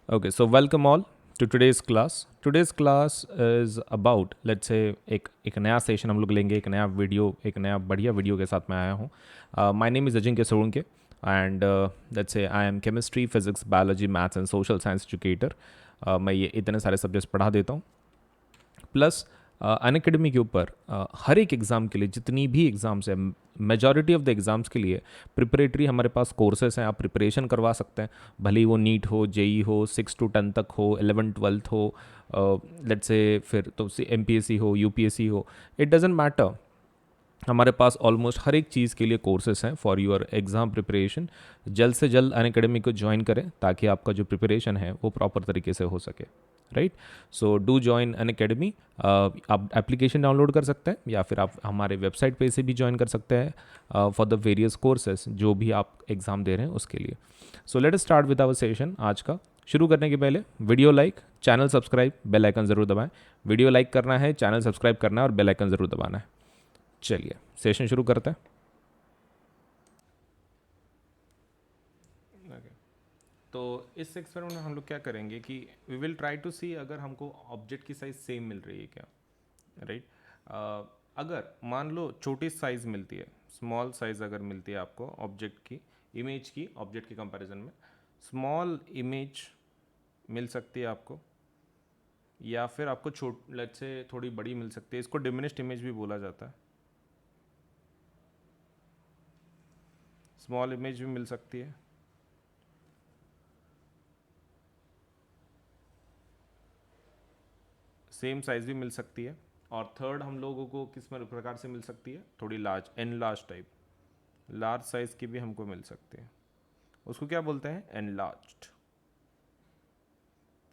Okay, so welcome all to today's class. Today's class is about, let's say, एक नया session हम लोग लेंगे, एक नया वीडियो, एक नया बढ़िया वीडियो के साथ मैं आया हूँ. My name is Ajinkya Solanke and let's say I am chemistry, physics, biology, maths and social science educator. मैं ये इतने सारे सब्जेक्ट्स पढ़ा देता हूँ. प्लस अनअकैडमी के ऊपर हर एक एग्ज़ाम के लिए जितनी भी एग्ज़ाम्स है, मेजॉरिटी ऑफ द एग्ज़ाम्स के लिए प्रिपरेटरी हमारे पास कोर्सेस हैं. आप प्रिपरेशन करवा सकते हैं, भले ही वो नीट हो, जेई हो, 6 to 10 तक हो, 11th 12th हो, लेट्स से फिर तो एमपीएससी हो, यूपीएससी हो, इट डजेंट मैटर. हमारे पास ऑलमोस्ट हर एक चीज़ के लिए कोर्सेस हैं फॉर योर एग्ज़ाम प्रिपरेशन. जल्द से जल्द अनअकैडमी को ज्वाइन करें ताकि आपका जो प्रिपरेशन है वो प्रॉपर तरीके से हो सके. Right, so do join Unacademy. आप एप्लीकेशन डाउनलोड कर सकते हैं या फिर आप हमारे वेबसाइट पे से भी ज्वाइन कर सकते हैं फॉर द वेरियस कोर्सेज जो भी आप एग्ज़ाम दे रहे हैं उसके लिए. So let us start with our session. आज का शुरू करने के पहले video like, channel subscribe, bell icon ज़रूर दबाएं. वीडियो लाइक करना है, चैनल सब्सक्राइब करना है और बेल आइकन ज़रूर दबाना है. चलिए सेशन शुरू करते हैं. Okay. तो इस एक्सपेरिमेंट में हम लोग क्या करेंगे कि वी विल ट्राई टू सी अगर हमको ऑब्जेक्ट की साइज सेम मिल रही है क्या. राइट, अगर मान लो छोटी साइज मिलती है, स्मॉल साइज अगर मिलती है आपको ऑब्जेक्ट की, इमेज की ऑब्जेक्ट के कंपैरिजन में स्मॉल इमेज मिल सकती है आपको, या फिर आपको लेट्स से थोड़ी बड़ी मिल सकती है. इसको डिमिनिश्ड इमेज भी बोला जाता है. स्मॉल इमेज भी मिल सकती है, सेम साइज भी मिल सकती है, और थर्ड हम लोगों को किस प्रकार से मिल सकती है, थोड़ी large, an large type, large size की भी हमको मिल सकती है. उसको क्या बोलते हैं, एनलार्ज्ड.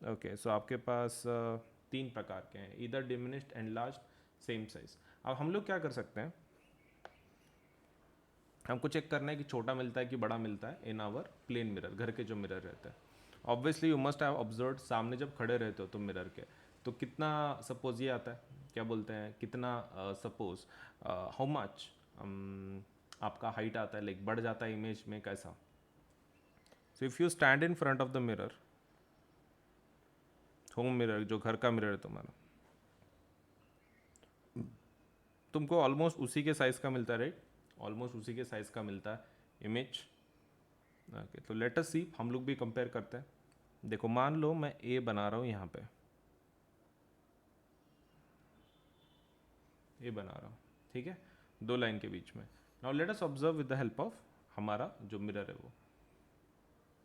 ओके, सो आपके पास तीन प्रकार के हैं, इधर डिमिनिश्ड, एनलार्ज्ड, सेम साइज. अब हम लोग क्या कर सकते हैं, हमको चेक करना है कि छोटा मिलता है कि बड़ा मिलता है इन आवर प्लेन मिरर, घर के जो मिरर रहते हैं. Obviously you must have observe, सामने जब खड़े रहते हो तो मिरर के, तो कितना सपोज ये आता है, क्या बोलते हैं, कितना सपोज हाउ मच आपका हाइट आता है, लाइक बढ़ जाता है इमेज में कैसा. सो if you stand in front of the mirror, home mirror जो घर का मिरर है तुम्हारा, तुमको ऑलमोस्ट उसी के साइज़ का मिलता है. राइट, ऑलमोस्ट उसी के साइज़ का मिलता है इमेज. ओके, तो लेट अस सी, हम लोग भी कंपेयर करते हैं. देखो मान लो मैं ए बना रहा हूँ, यहाँ पे ए बना रहा हूँ, ठीक है, दो लाइन के बीच में. Now let us observe with the help of हमारा जो मिरर है वो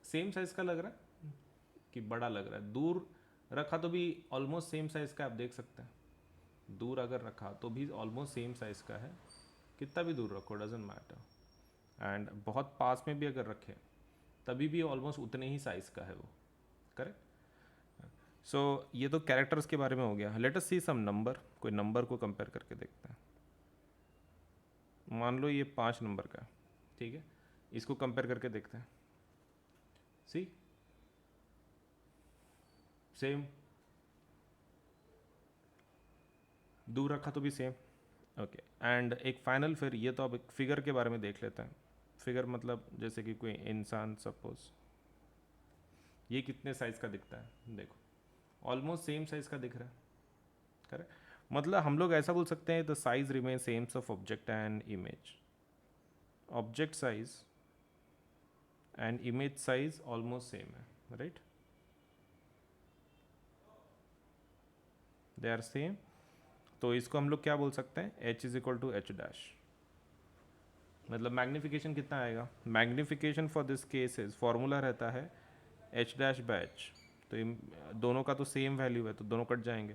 सेम साइज़ का लग रहा है कि बड़ा लग रहा है. दूर रखा तो भी ऑलमोस्ट सेम साइज़ का, आप देख सकते हैं. दूर अगर रखा तो भी ऑलमोस्ट सेम साइज़ का है, कितना भी दूर रखो डजेंट मैटर. एंड बहुत पास में भी अगर रखे तभी भी ऑलमोस्ट उतने ही साइज़ का है वो. करेक्ट. सो ये तो कैरेक्टर्स के बारे में हो गया. लेट अस सी सम नंबर, कोई नंबर को कंपेयर करके देखते हैं. मान लो ये 5 नंबर का है, ठीक है, इसको कंपेयर करके देखते हैं. सी, सेम, दूर रखा तो भी सेम. ओके, एंड एक फाइनल, फिर ये तो अब एक फिगर के बारे में देख लेते हैं. फिगर मतलब जैसे कि कोई इंसान सपोज, ये कितने साइज का दिखता है, देखो ऑलमोस्ट सेम साइज का दिख रहा है. करेक्ट, मतलब हम लोग ऐसा बोल सकते हैं the size remain same of object and image. Object size and image size almost same है. Right, they are same. तो इसको हम लोग क्या बोल सकते हैं, h is equal to h dash. मतलब मैग्नीफिकेशन कितना आएगा, magnification for this case is, formula रहता है एच डैश बाय एच. तो दोनों का तो सेम वैल्यू है तो दोनों कट जाएंगे,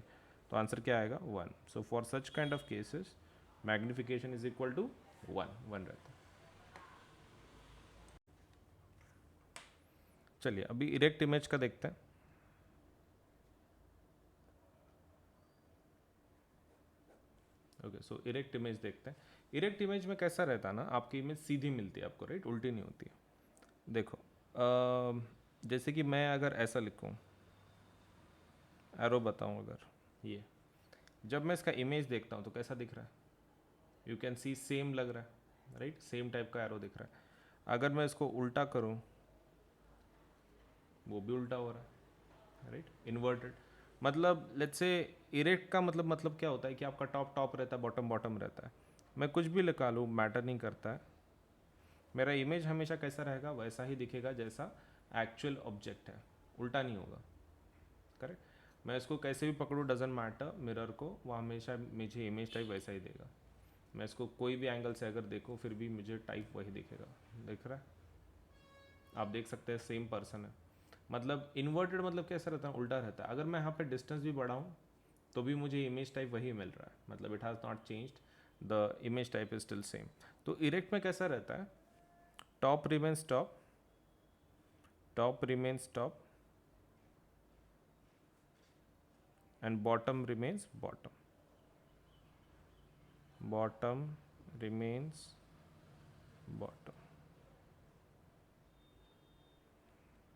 तो आंसर क्या आएगा, 1. So for such kind of cases magnification is equal to 1 रहता है. चलिए अभी इरेक्ट इमेज का देखते हैं. ओके, सो इरेक्ट इमेज देखते हैं. इरेक्ट इमेज में कैसा रहता है ना, आपकी इमेज सीधी मिलती है आपको. राइट, उल्टी नहीं होती है. देखो जैसे कि मैं अगर ऐसा लिखूं, एरो बताऊं अगर, ये जब मैं इसका इमेज देखता हूं तो कैसा दिख रहा है, यू कैन सी सेम लग रहा है. राइट, सेम टाइप का एरो दिख रहा है. अगर मैं इसको उल्टा करूं, वो भी उल्टा हो रहा है. राइट। इन्वर्टेड मतलब लेट्स से इरेक्ट का मतलब क्या होता है कि आपका टॉप टॉप रहता है, बॉटम बॉटम रहता है। मैं कुछ भी लगा लूँ, मैटर नहीं करता है, मेरा इमेज हमेशा कैसा रहेगा, वैसा ही दिखेगा जैसा एक्चुअल ऑब्जेक्ट है, उल्टा नहीं होगा। करेक्ट। मैं इसको कैसे भी पकड़ूँ, डजेंट मैटर, मिरर को वो हमेशा मुझे इमेज टाइप वैसा ही देगा। मैं इसको कोई भी एंगल से अगर देखूँ फिर भी मुझे टाइप वही दिखेगा। दिख रहा है, आप देख सकते हैं सेम पर्सन है। मतलब इन्वर्टेड मतलब कैसा रहता है, उल्टा रहता है। अगर मैं यहाँ पे डिस्टेंस भी बढ़ाऊँ तो भी मुझे इमेज टाइप वही मिल रहा है, मतलब it has not changed, the image type is still same. तो इरेक्ट में कैसा रहता है, top remains top, top remains top and bottom remains bottom, bottom remains bottom।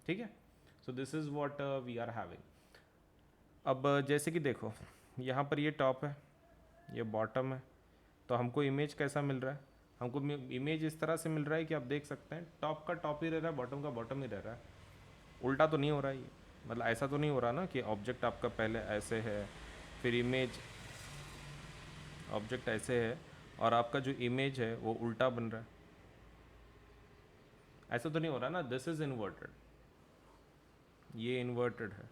ठीक है, so this is what we are having. अब जैसे कि देखो यहाँ पर ये टॉप है, ये बॉटम है, तो हमको इमेज कैसा मिल रहा है, हमको इमेज इस तरह से मिल रहा है कि आप देख सकते हैं टॉप का टॉप ही रह रहा है, बॉटम का बॉटम ही रह रहा है। उल्टा तो नहीं हो रहा है ये, मतलब ऐसा तो नहीं हो रहा ना कि ऑब्जेक्ट आपका पहले ऐसे है फिर इमेज, ऑब्जेक्ट ऐसे है और आपका जो इमेज है वो उल्टा बन रहा है, ऐसा तो नहीं हो रहा ना। दिस इज इन्वर्टेड, ये इन्वर्टेड है।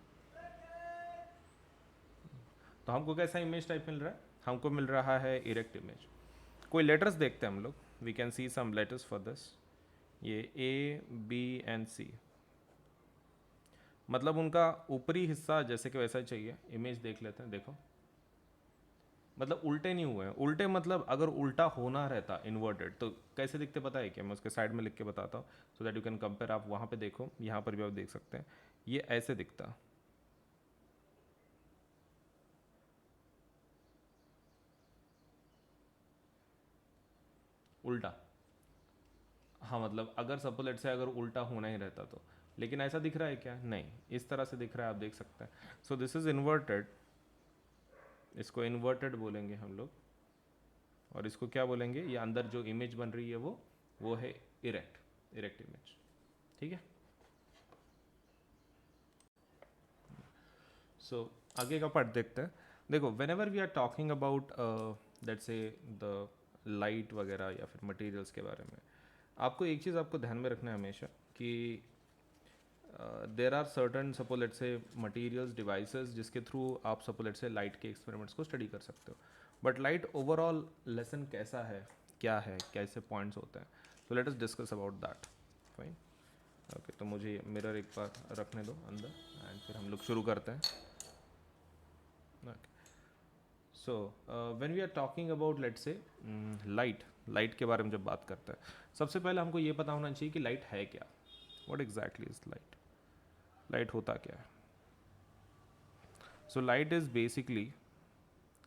तो हमको कैसा इमेज टाइप मिल रहा है, हमको मिल रहा है इरेक्ट इमेज। कोई लेटर्स देखते हैं हम लोग, we can see some letters for this. ये ए बी एंड सी, मतलब उनका ऊपरी हिस्सा जैसे कि वैसा ही चाहिए। इमेज देख लेते हैं, देखो मतलब उल्टे नहीं हुए हैं। उल्टे मतलब अगर उल्टा होना रहता इन्वर्टेड तो कैसे दिखते पता है क्या, मैं उसके साइड में लिख के बताता हूँ सो दैट यू कैन कंपेयर। आप वहाँ पे देखो, यहाँ पर भी आप देख सकते हैं, ये ऐसे दिखता उल्टा। हाँ मतलब अगर सपोज लेट से अगर उल्टा होना ही रहता तो, लेकिन ऐसा दिख रहा है क्या, नहीं, इस तरह से दिख रहा है, आप देख सकते हैं। सो दिस इज इन्वर्टेड, इसको इन्वर्टेड बोलेंगे हम लोग। और इसको क्या बोलेंगे, ये अंदर जो इमेज बन रही है वो है इरेक्ट, इरेक्ट इमेज। ठीक है, सो आगे का पार्ट देखते हैं। देखो whenever we are talking about that say the light वगैरह या फिर मटेरियल्स के बारे में, आपको एक चीज़ आपको ध्यान में रखना है हमेशा कि there are certain suppose let say materials devices जिसके थ्रू आप सपोज लेट से लाइट के एक्सपेरिमेंट्स को स्टडी कर सकते हो। बट लाइट ओवरऑल लेसन कैसा है, क्या है, कैसे पॉइंट्स होते हैं, तो let us discuss about that. Fine, okay. तो मुझे मिरर एक बार रखने दो अंदर एंड फिर हम लोग शुरू करते हैं। Okay, so when we are talking about let say light, light के बारे में जब बात करते हैं, सबसे पहले हमको ये पता होना चाहिए कि लाइट है क्या, what exactly is light, light होता क्या है। So light is basically,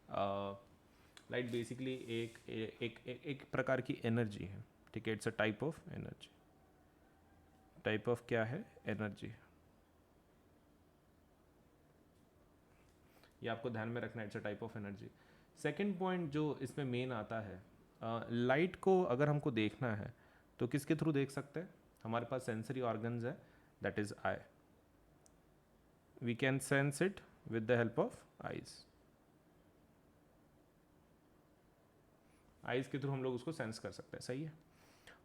light basically एक प्रकार की एनर्जी है। ठीक है, it's a type of energy, type of क्या है, एनर्जी। ये आपको ध्यान में रखना है, it's a type of energy. Second point जो इसमें मेन आता है, लाइट को अगर हमको देखना है तो किसके थ्रू देख सकते हैं, हमारे पास सेंसरी ऑर्गन्स है, that is eye. We can sense it with the help of eyes, eyes के थ्रू हम लोग उसको सेंस कर सकते हैं। सही है।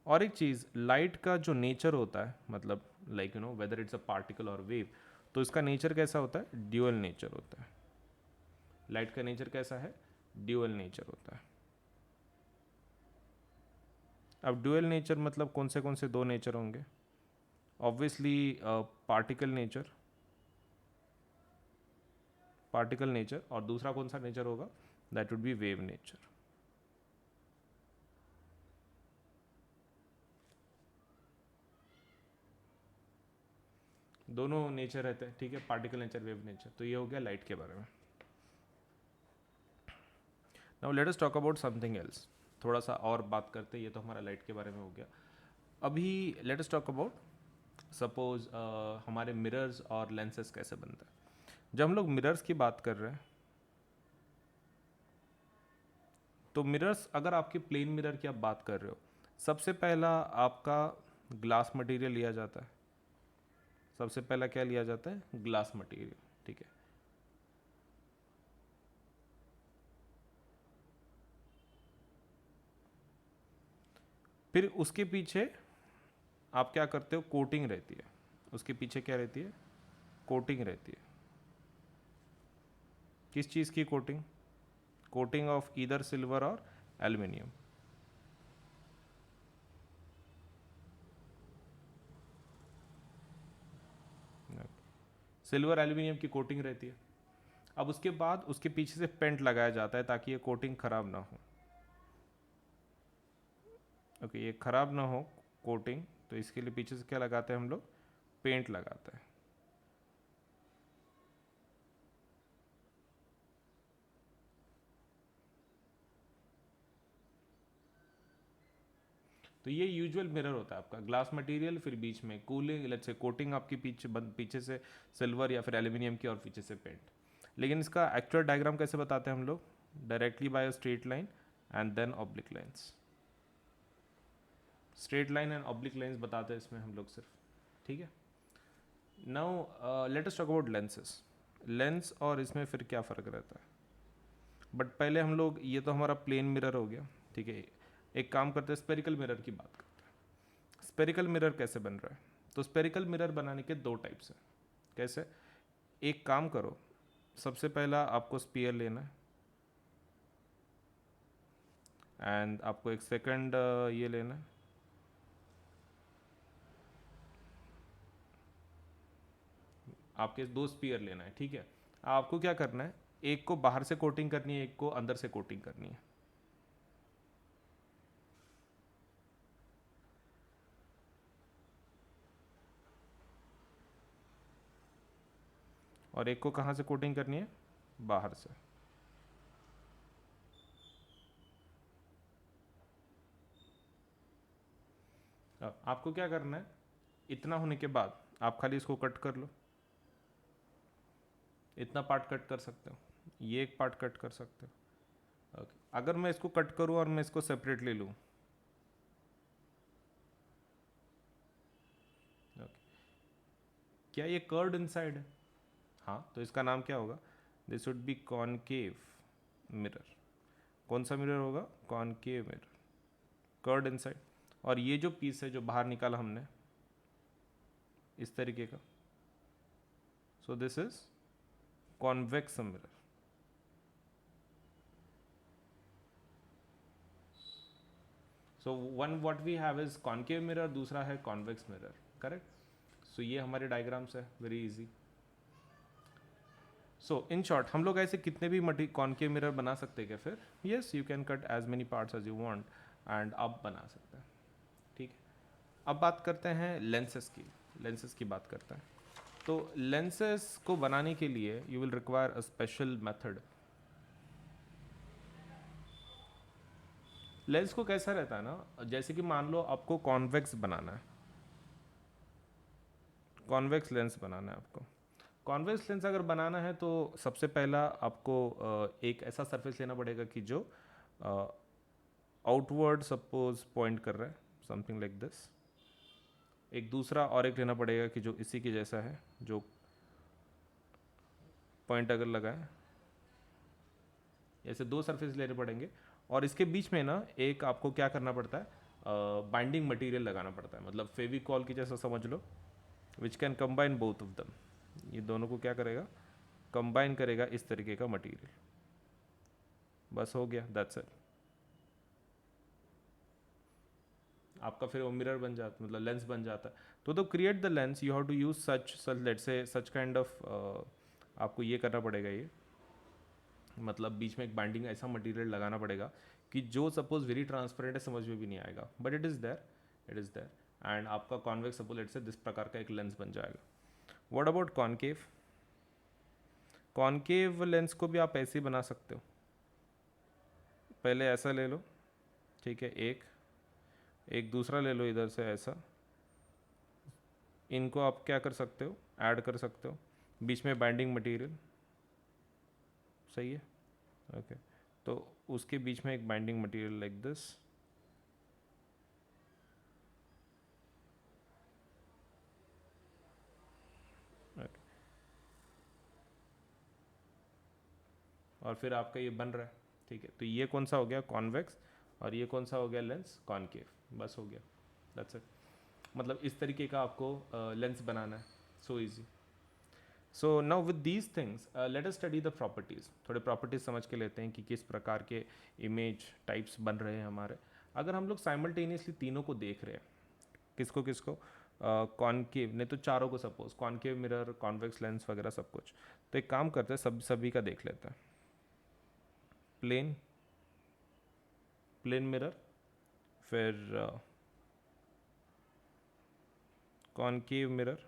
और एक चीज़, लाइट का जो नेचर होता है, मतलब like you know whether it's a particle और वेव, तो इसका नेचर कैसा होता है, ड्यूअल नेचर होता है। लाइट का नेचर कैसा है, ड्यूअल नेचर होता है। अब ड्यूअल नेचर मतलब कौन से दो नेचर होंगे, obviously particle nature, particle nature, और दूसरा कौन सा नेचर होगा, that would B wave nature. दोनों नेचर रहते हैं, ठीक है, पार्टिकल नेचर, वेव नेचर। तो ये हो गया लाइट के बारे में। Now let us talk about something else, थोड़ा सा और बात करते हैं। ये तो हमारा लाइट के बारे में हो गया। अभी late us talk about suppose हमारे मिरर्स और लेंसेज कैसे बनता है। जब हम लोग मिरर्स की बात कर रहे हैं तो मिरर्स, अगर आपके प्लेन मिरर की आप बात कर रहे हो, सबसे पहला आपका ग्लास मटेरियल लिया जाता है। सबसे पहला क्या लिया जाता है, ग्लास मटेरियल, ठीक है। फिर उसके पीछे आप क्या करते हो, कोटिंग रहती है, उसके पीछे क्या रहती है, कोटिंग रहती है। किस चीज़ की coating, coating of either silver और एल्युमिनियम। सिल्वर एल्युमिनियम की कोटिंग रहती है। अब उसके बाद उसके पीछे से पेंट लगाया जाता है ताकि ये कोटिंग खराब ना हो। ओके, ये खराब ना हो कोटिंग, तो इसके लिए पीछे से क्या लगाते हैं हम लोग, पेंट लगाते हैं। तो ये यूजुअल मिरर होता है आपका, ग्लास मटेरियल, फिर बीच में कूलिंग, लेट्स से कोटिंग आपकी पीछे से सिल्वर या फिर एल्यूमिनियम की, और पीछे से पेंट। लेकिन इसका एक्चुअल डायग्राम कैसे बताते हैं हम लोग, directly by a straight line and then oblique lines. Straight line and oblique lines बताते हैं इसमें हम लोग सिर्फ, ठीक है। Now let us talk about lenses. Lens और इसमें फिर क्या फ़र्क रहता है, बट पहले हम लोग, ये तो हमारा प्लेन मिरर हो गया, ठीक है। एक काम करते हैं, स्पेरिकल मिरर की बात करते हैं। स्पेरिकल मिरर कैसे बन रहा है, तो स्पेरिकल मिरर बनाने के दो टाइप्स हैं। कैसे, एक काम करो, सबसे पहला आपको स्पीयर लेना है, एंड आपको एक सेकंड ये लेना है, आपके दो स्पीयर लेना है, ठीक है। आपको क्या करना है, एक को बाहर से कोटिंग करनी है, एक को अंदर से कोटिंग करनी है। और एक को कहाँ से कोटिंग करनी है, बाहर से। अब आपको क्या करना है, इतना होने के बाद आप खाली इसको कट कर लो, इतना पार्ट कट कर सकते हो, ये एक पार्ट कट कर सकते हो। ओके, अगर मैं इसको कट करूँ और मैं इसको सेपरेट ले लूँ, ओके, क्या ये कर्ड इनसाइड है, हाँ, तो इसका नाम क्या होगा, this would be concave mirror. कौन सा मिरर होगा, कॉनकेव मिरर, कर्ड इनसाइड। और ये जो पीस है जो बाहर निकाला हमने इस तरीके का, so this is convex mirror. So one what we have is concave mirror, दूसरा है कॉन्वेक्स मिरर, करेक्ट। सो ये हमारे डायग्राम्स है, very easy. So in short हम लोग ऐसे कितने भी कॉनकेव मिरर बना सकते हैं क्या, फिर yes, you can cut as many parts as you want and आप बना सकते हैं, ठीक है। अब बात करते हैं लेंसेज की, लेंसेज की बात करते हैं। तो लेंसेज को बनाने के लिए you will require a special method. Lens को कैसा रहता है ना, जैसे कि मान लो आपको कॉन्वेक्स बनाना है, कॉन्वेक्स लेंस बनाना है आपको। कॉन्वेक्स लेंस अगर बनाना है तो सबसे पहला आपको एक ऐसा सरफेस लेना पड़ेगा कि जो आउटवर्ड सपोज पॉइंट कर रहा है, समथिंग लाइक दिस। एक दूसरा और एक लेना पड़ेगा कि जो इसी के जैसा है, जो पॉइंट अगर लगा है, ऐसे दो सरफेस लेने पड़ेंगे। और इसके बीच में ना एक आपको क्या करना पड़ता है, बाइंडिंग मटेरियल लगाना पड़ता है, मतलब फेविकॉल की जैसा समझ लो, which can combine both of them. ये दोनों को क्या करेगा, कंबाइन करेगा इस तरीके का मटेरियल। बस हो गया, दैट्स इट। आपका फिर वो मिरर बन जाता, मतलब लेंस बन जाता है। तो create the lens you have to use such let's say such kind of, आपको ये करना पड़ेगा, ये मतलब बीच में एक बाइंडिंग ऐसा मटेरियल लगाना पड़ेगा कि जो सपोज वेरी ट्रांसपेरेंट है, समझ में भी नहीं आएगा, but it is there, it is there. And आपका convex suppose let say this प्रकार का एक लेंस बन जाएगा। What about concave, concave lens को भी आप ऐसे ही बना सकते हो। पहले ऐसा ले लो, ठीक है, एक एक दूसरा ले लो इधर से ऐसा, इनको आप क्या कर सकते हो, ऐड कर सकते हो, बीच में बाइंडिंग मटेरियल, सही है, ओके। तो उसके बीच में एक बाइंडिंग मटेरियल लाइक दिस, और फिर आपका ये बन रहा है, ठीक है। तो ये कौन सा हो गया, कॉन्वेक्स, और ये कौन सा हो गया, लेंस कॉनकेव, बस हो गया, दैट्स इट। मतलब इस तरीके का आपको लेंस बनाना है, so easy. So now with these things let us study the properties. थोड़े प्रॉपर्टीज़ समझ के लेते हैं कि किस प्रकार के इमेज टाइप्स बन रहे हैं हमारे। अगर हम लोग साइमल्टेनियसली तीनों को देख रहे हैं, किसको किसको, कॉनकेव नहीं तो चारों को, suppose concave mirror, convex lens वगैरह सब कुछ, तो एक काम करते हैं, सभी का देख लेते हैं। प्लेन प्लेन मिरर, फिर कॉनकेव मिरर,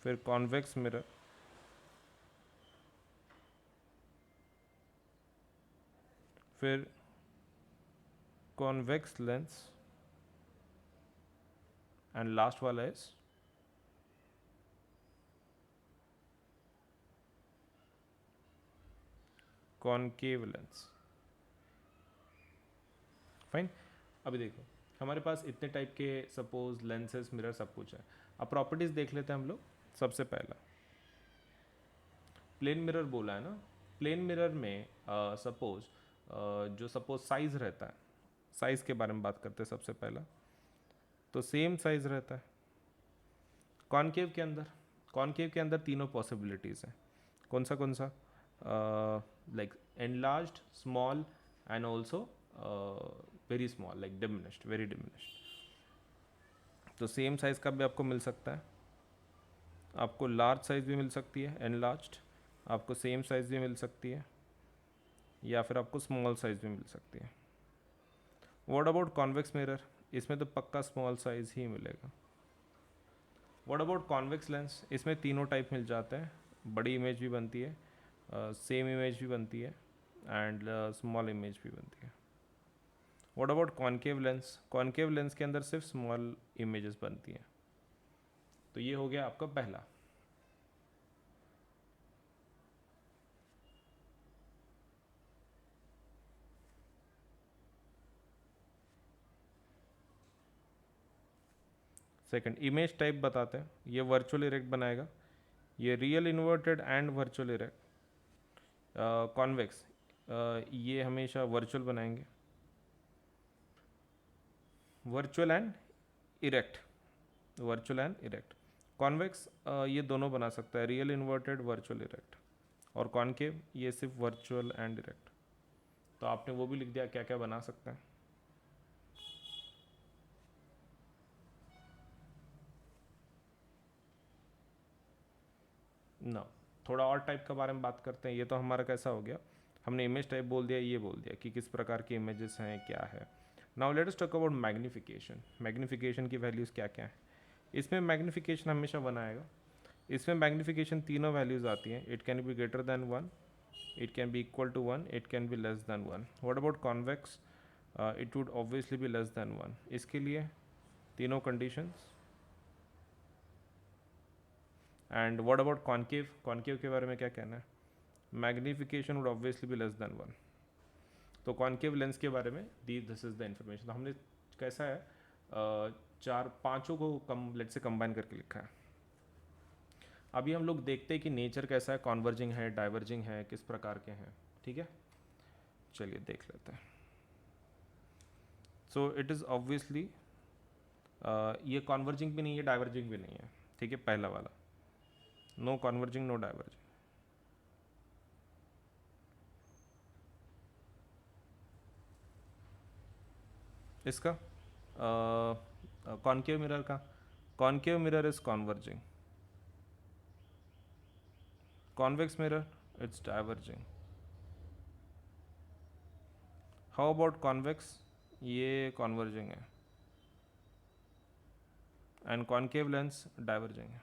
फिर कॉन्वेक्स मिरर, फिर कॉन्वेक्स लेंस, एंड लास्ट वाला इज कॉनकेव लेंस। फाइन। अभी देखो हमारे पास इतने टाइप के सपोज लेंसेज, मिरर, सब कुछ है। अब प्रॉपर्टीज देख लेते हैं हम लोग। सबसे पहला प्लेन मिरर बोला है ना, प्लेन मिरर में सपोज जो सपोज साइज रहता है, साइज के बारे में बात करते हैं सबसे पहला, तो सेम साइज रहता है। कॉनकेव के अंदर, कॉनकेव के अंदर तीनों पॉसिबिलिटीज़ हैं। कौन सा, like enlarged, small, and also very small, like diminished, very diminished. तो सेम साइज़ का भी आपको मिल सकता है, आपको लार्ज साइज़ भी मिल सकती है एनलार्ज्ड, आपको सेम साइज़ भी मिल सकती है, या फिर आपको स्मॉल साइज़ भी मिल सकती है। व्हाट अबाउट कॉन्वेक्स मिरर, इसमें तो पक्का स्मॉल साइज़ ही मिलेगा। व्हाट अबाउट कॉन्वेक्स लेंस, इसमें तीनों टाइप मिल जाते हैं, बड़ी इमेज भी बनती है, सेम इमेज भी बनती है, एंड स्मॉल इमेज भी बनती है। What about concave lens, concave lens के अंदर सिर्फ स्मॉल इमेजेस बनती हैं। तो ये हो गया आपका पहला। सेकंड, इमेज टाइप बताते हैं। ये वर्चुअल इरेक्ट बनाएगा, ये real inverted and virtual erect. Convex, ये हमेशा वर्चुअल बनाएंगे, virtual and erect, virtual and erect. Convex ये दोनों बना सकता है, रियल इन्वर्टेड, वर्चुअल इरेक्ट। और कॉनकेव ये सिर्फ वर्चुअल एंड इरेक्ट। तो आपने वो भी लिख दिया क्या क्या बना सकते हैं। ना, थोड़ा और टाइप का बारे में बात करते हैं। ये तो हमारा कैसा हो गया, हमने इमेज टाइप बोल दिया, ये बोल दिया कि किस प्रकार की इमेजेस हैं, क्या है। Now let us talk about magnification. Magnification की वैल्यूज़ क्या क्या है। इसमें मैग्निफिकेशन हमेशा बनाएगा, इसमें मैग्निफिकेशन तीनों वैल्यूज़ आती हैं। It can be greater than 1, it can be equal to 1, it can be less than 1। What about convex, it would obviously be less than 1। इसके लिए तीनों conditions. And what about concave, concave के बारे में क्या कहना है, magnification would obviously be less than 1। तो कॉनकेव लेंस के बारे में दिस इज द इन्फॉर्मेशन। तो हमने कैसा है, चार पांचों को लेट से कंबाइन करके लिखा है। अभी हम लोग देखते हैं कि नेचर कैसा है, कॉन्वर्जिंग है, डाइवर्जिंग है, किस प्रकार के हैं, ठीक है। चलिए देख लेते हैं। सो इट इज़ ऑब्वियसली, ये कॉन्वर्जिंग भी नहीं है, डाइवर्जिंग भी नहीं है, ठीक है। पहला वाला, नो कॉन्वर्जिंग, नो डाइवर्जिंग। इसका कॉनकेव मिरर का, concave mirror is converging, convex mirror it's diverging. How about convex, ये कॉन्वर्जिंग है, एंड कॉनकेव लेंस डाइवर्जिंग है।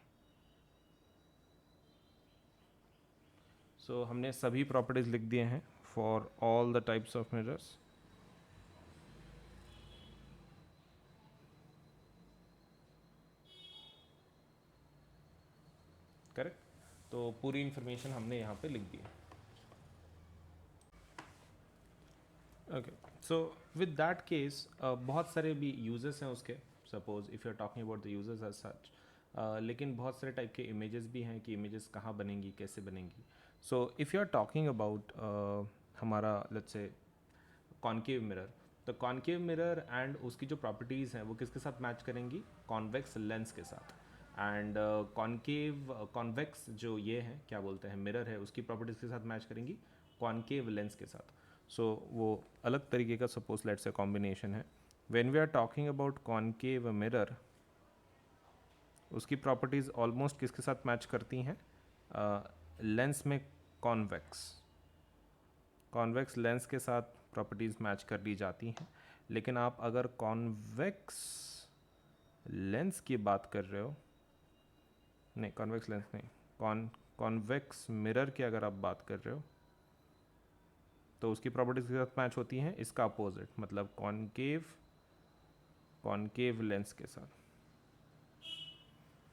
सो हमने सभी प्रॉपर्टीज लिख दिए हैं for all the types of mirrors. Correct. तो पूरी इन्फॉर्मेशन हमने यहाँ पे लिख दी है। Okay, so with that case बहुत सारे भी यूजेस हैं उसके। Suppose if you are talking about the uses as such, लेकिन बहुत सारे टाइप के इमेजेस भी हैं कि इमेजेस कहाँ बनेंगी, कैसे बनेंगी. So if you are talking about हमारा लेट्स से कॉनकेव मिरर, तो कॉनकेव मिरर एंड उसकी जो प्रॉपर्टीज़ हैं वो किसके साथ मैच करेंगी, कॉन्वेक्स लेंस के साथ. एंड कॉनकेव कॉन्वेक्स जो ये है क्या बोलते हैं मिरर है, उसकी प्रॉपर्टीज़ के साथ मैच करेंगी कॉनकेव लेंस के साथ. सो वो अलग तरीके का सपोज लेट से कॉम्बिनेशन है. When we are talking about concave mirror, उसकी प्रॉपर्टीज़ ऑलमोस्ट किसके साथ मैच करती हैं, लेंस में कॉन्वेक्स कॉन्वेक्स लेंस के साथ प्रॉपर्टीज़ मैच कर ली जाती हैं. लेकिन आप अगर कॉन्वेक्स लेंस की बात कर रहे हो, नहीं कॉन्वेक्स लेंस नहीं, कॉन्वेक्स मिरर की अगर आप बात कर रहे हो, तो उसकी प्रॉपर्टीज़ के साथ मैच होती हैं इसका अपोजिट, मतलब कॉनकेव लेंस के साथ.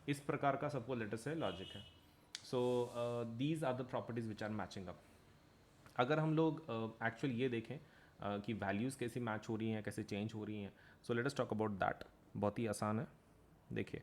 इस प्रकार का सबको लेटर से लॉजिक है. So these are the properties which are matching up. अगर हम लोग एक्चुअल ये देखें कि वैल्यूज़ कैसे मैच हो रही हैं, कैसे चेंज हो रही हैं, so let us talk about that. बहुत ही आसान है. देखिए,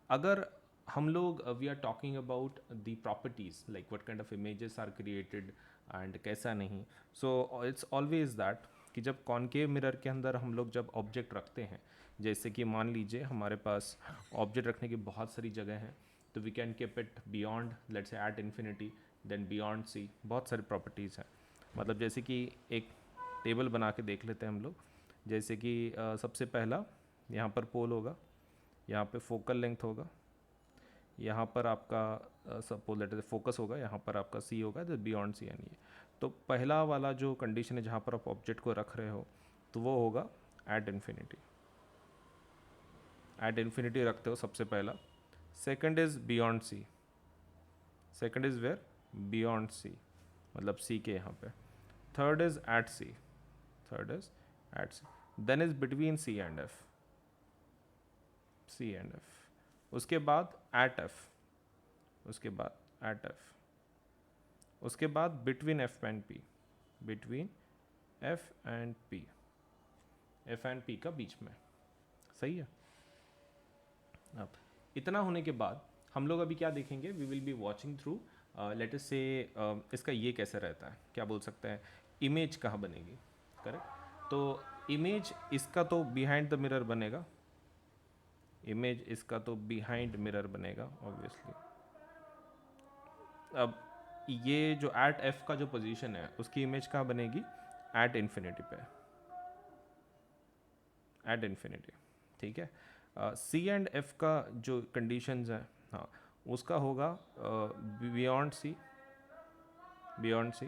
अगर हम लोग we are talking about the properties like what kind of images are created and कैसा नहीं, सो इट्स ऑलवेज दैट कि जब कॉनकेव मिरर के अंदर हम लोग जब ऑब्जेक्ट रखते हैं, जैसे कि मान लीजिए हमारे पास ऑब्जेक्ट रखने की बहुत सारी जगह हैं, तो we can keep it beyond let's say at infinity, then beyond C, बहुत सारी प्रॉपर्टीज़ हैं. मतलब जैसे कि एक टेबल बना के देख लेते हैं हम लोग. जैसे कि सबसे पहला यहाँ पर पोल होगा, यहाँ पे फोकल लेंथ होगा, यहाँ पर आपका सपोज लेट से फोकस होगा, यहाँ पर आपका सी होगा, तो बियॉन्ड सी एन. ये तो पहला वाला जो कंडीशन है जहाँ पर आप ऑब्जेक्ट को रख रहे हो, तो वो होगा एट इन्फिनिटी. एट इन्फिनिटी रखते हो सबसे पहला. Second is beyond C. Second is where, beyond C, मतलब सी के यहाँ पे. Third is at C. Third is at C. Then is between C and F. C and F. उसके बाद एट एफ. उसके बाद एट एफ. उसके बाद between F and P. Between F and P. F and P का बीच में. सही है. अब इतना होने के बाद हम लोग अभी क्या देखेंगे, we will be watching through let us say इसका ये कैसे रहता है, क्या बोल सकते हैं, इमेज कहाँ बनेगी. करेक्ट. तो इमेज इसका तो बिहाइंड द मिरर बनेगा. इमेज इसका तो बिहाइंड मिरर बनेगा ऑब्वियसली. अब ये जो एट एफ का जो पोजीशन है उसकी इमेज कहाँ बनेगी, एट इन्फिनिटी पे. At infinity. ठीक है. सी एंड एफ का जो कंडीशंस है, हाँ, उसका होगा बियॉन्ड सी. बियॉन्ड सी,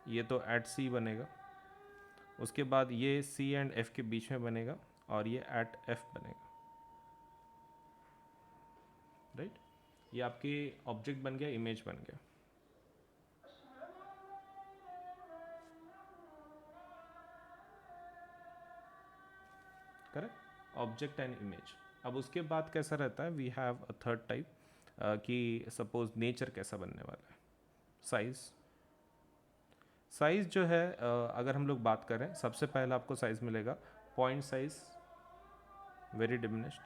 ये तो एट सी बनेगा. उसके बाद ये सी एंड एफ के बीच में बनेगा और ये एट एफ बनेगा. राइट. ये आपके ऑब्जेक्ट बन गया, इमेज बन गया. करेक्ट. Object and image. अब उसके बाद कैसा रहता है, we have a third type कि सपोज नेचर कैसा बनने वाला है. साइज़. साइज़ जो है अगर हम लोग बात करें, सबसे पहला आपको साइज़ मिलेगा पॉइंट साइज, वेरी डिमिनिश्ड.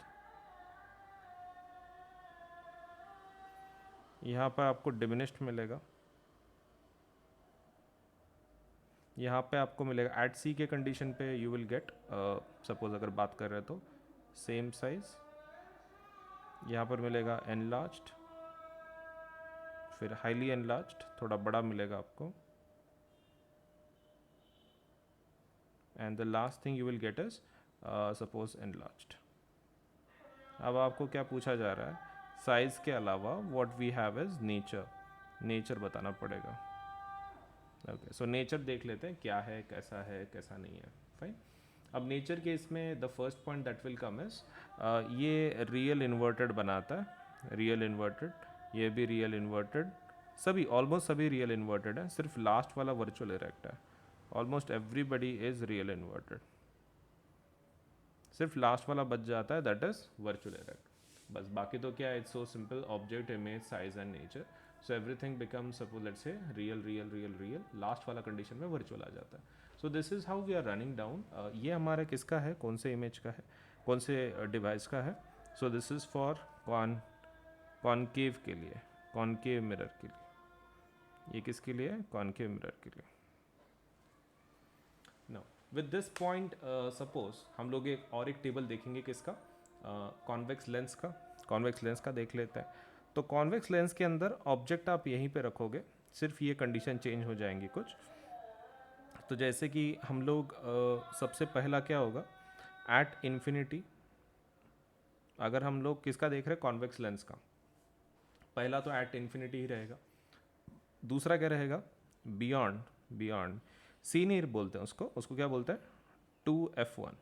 यहाँ पर आपको डिमिनिश्ड मिलेगा. यहाँ पे आपको मिलेगा एट सी के कंडीशन पे यू विल गेट सपोज अगर बात कर रहे हैं तो सेम साइज. यहाँ पर मिलेगा एनलार्ज्ड, फिर हाईली एनलार्ज्ड, थोड़ा बड़ा मिलेगा आपको, and the last thing you will get is suppose enlarged. अब आपको क्या पूछा जा रहा है, साइज़ के अलावा what we have is nature. Nature बताना पड़ेगा. ओके, सो नेचर देख लेते हैं क्या है, कैसा नहीं है. फाइन. अब नेचर के इसमें the first point that will come is ये रियल इन्वर्टेड बनाता है. रियल इन्वर्टेड, ये भी रियल इन्वर्टेड, सभी ऑलमोस्ट सभी रियल इन्वर्टेड है. सिर्फ लास्ट वाला वर्चुअल इरेक्ट है. Almost everybody is real inverted. सिर्फ लास्ट वाला बच जाता है, दैट इज वर्चुअल इरेक्ट. बस बाकी तो क्या है, it's so simple, object, image, size and nature. So everything become suppose let's say real real real real, last वाला कंडीशन में वर्चुअल आ जाता है. So this is how we are running down. ये हमारा किसका है, कौन से इमेज का है, कौन से डिवाइस का है. So this is for concave के लिए, कॉनकेव मिरर के लिए। ये किसके लिए है? कॉनकेव मिरर के लिए। Know with this point suppose हम लोग एक टेबल देखेंगे किसका, कॉन्वेक्स लेंस का। कॉन्वेक्स लेंस का देख लेते हैं। तो कॉन्वेक्स लेंस के अंदर ऑब्जेक्ट आप यहीं पे रखोगे, सिर्फ ये कंडीशन चेंज हो जाएंगी कुछ। तो जैसे कि हम लोग सबसे पहला क्या होगा, एट इन्फिनिटी, अगर हम लोग किसका देख रहे हैं, कॉन्वेक्स लेंस का, पहला तो एट इन्फिनिटी ही रहेगा। दूसरा क्या रहेगा, बियॉन्ड, बियॉन्ड सीनियर बोलते हैं उसको, उसको क्या बोलते हैं, 2f1।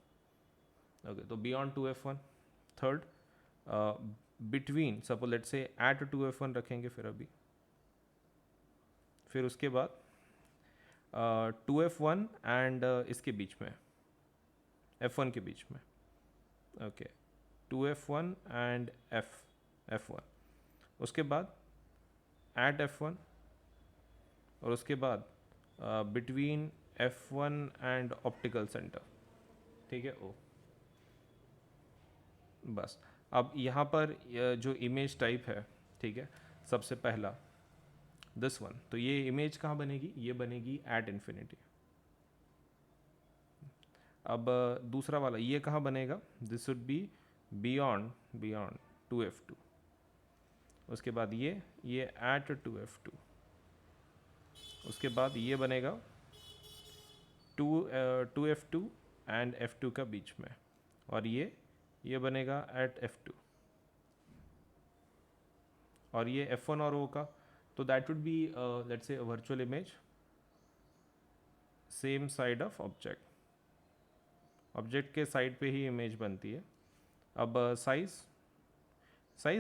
ओके, तो beyond 2f1। Third, between, suppose let से एट 2f1 रखेंगे, फिर अभी फिर उसके बाद 2f1 एंड इसके बीच में, f1 के बीच में। ओके, 2f1 एंड f1, उसके बाद एट f1, और उसके बाद between f1 and optical centre. ठीक है, ओ बस। अब यहाँ पर जो इमेज टाइप है, ठीक है, सबसे पहला दिस वन, तो ये इमेज कहाँ बनेगी, ये बनेगी एट इन्फिनिटी। अब दूसरा वाला ये कहाँ बनेगा, this would be beyond, beyond 2f2। उसके बाद ये एट 2f2। उसके बाद ये बनेगा 2f2 एंड f2 का बीच में, और ये बनेगा एट f2, और ये f1 और o का, तो that would B let's say virtual image same side of object, object के साइड पे ही इमेज बनती है। अब साइज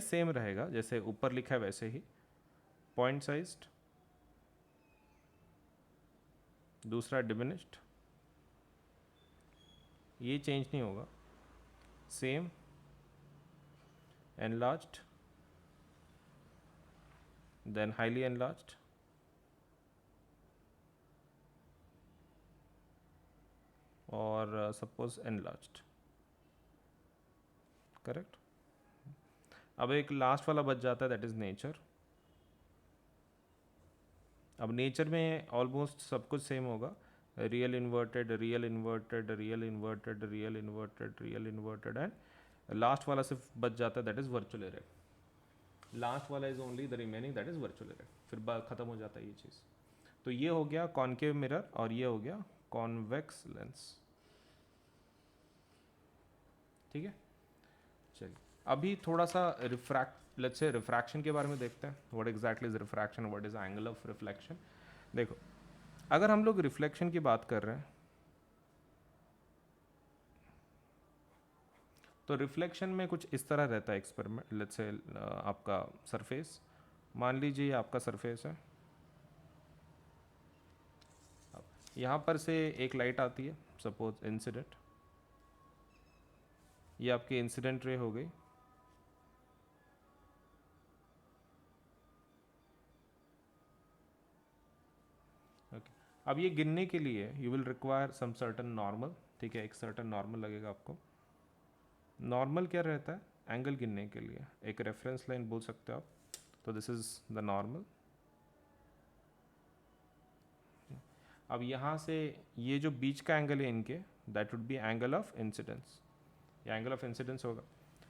सेम रहेगा, जैसे ऊपर लिखा है वैसे ही, पॉइंट साइज्ड, दूसरा डिमिनिश्ड, ये चेंज नहीं होगा, same, enlarged, then highly enlarged, और सपोज एनलार्ज्ड। करेक्ट। अब एक लास्ट वाला बच जाता है, दैट इज नेचर। अब नेचर में ऑलमोस्ट सब कुछ सेम होगा, real inverted, real inverted, real inverted, real inverted, real inverted, and last वाला सिर्फ बच जाता है, दैट इज वर्चुअल एरे। लास्ट वाला is only the remaining, that is virtual array, फिर खत्म हो जाता है ये चीज़। तो ये हो गया कॉनकेव मिरर, और ये हो गया कॉन्वेक्स लेंस। ठीक है, चलिए अभी थोड़ा सा लेट्स से रिफ्रैक्शन के बारे में देखते हैं। What exactly is refraction, what is angle of reflection. देखो, अगर हम लोग रिफ्लेक्शन की बात कर रहे हैं, तो रिफ्लेक्शन में कुछ इस तरह रहता है एक्सपेरिमेंट। लेट्स से आपका सरफेस, मान लीजिए आपका सरफेस है, यहाँ पर से एक लाइट आती है, सपोज इंसिडेंट, ये आपकी इंसिडेंट रे हो गई। ओके, अब ये गिनने के लिए you will require some certain normal. ठीक है, एक सर्टन नॉर्मल लगेगा आपको। नॉर्मल क्या रहता है, एंगल गिनने के लिए एक रेफरेंस लाइन बोल सकते हो आप। तो दिस इज द नॉर्मल। अब यहाँ से ये जो बीच का एंगल है इनके, that would B angle of incidence, ये एंगल ऑफ इंसिडेंस होगा।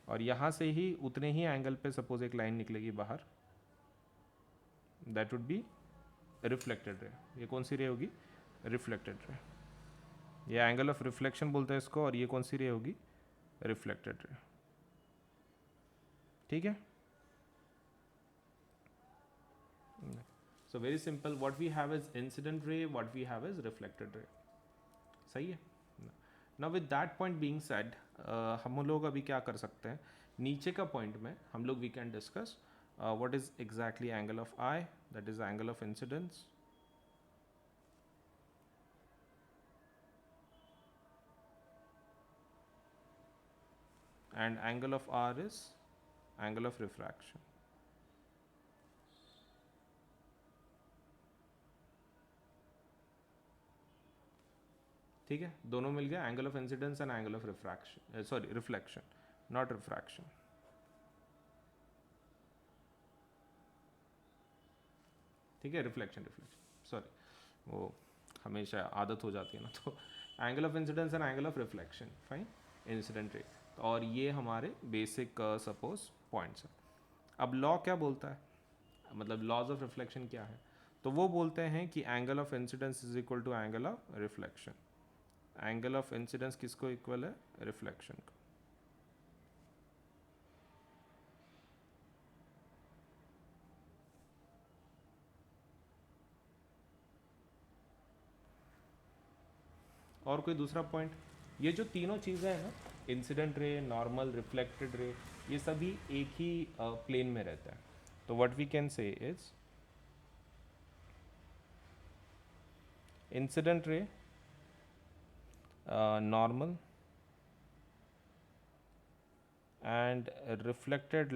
और यहाँ से ही उतने ही एंगल पे सपोज एक लाइन निकलेगी बाहर, that would be reflected ray. ये कौन सी रे होगी, रिफ्लेक्टेड रे। ये एंगल ऑफ रिफ्लेक्शन बोलते हैं इसको, और ये कौन सी रे होगी, रिफ्लेक्टेड रे। ठीक है, so very simple, what we have is incident ray, what we have is reflected ray. सही है। Now with that point being said, हम लोग अभी क्या कर सकते हैं, नीचे का पॉइंट में हम लोग we can discuss what is exactly angle of I, that is angle of incidence, and angle of R is angle of refraction. ठीक है, दोनों मिल गया, angle of incidence and angle of refraction, sorry reflection, not refraction. ठीक है, reflection sorry, वो हमेशा आदत हो जाती है ना, तो angle of incidence and angle of reflection, fine, incident ray, और ये हमारे बेसिक सपोज पॉइंट्स हैं। अब लॉ क्या बोलता है, मतलब लॉज ऑफ रिफ्लेक्शन क्या है, तो वो बोलते हैं कि angle of incidence is equal to angle of reflection. Angle of incidence किसको इक्वल है, रिफ्लेक्शन को। और कोई दूसरा पॉइंट, ये जो तीनों चीज़ें हैं ना, incident ray, normal, reflected ray, ये सभी एक ही प्लेन में रहता है। तो what we can say is incident ray, normal and reflected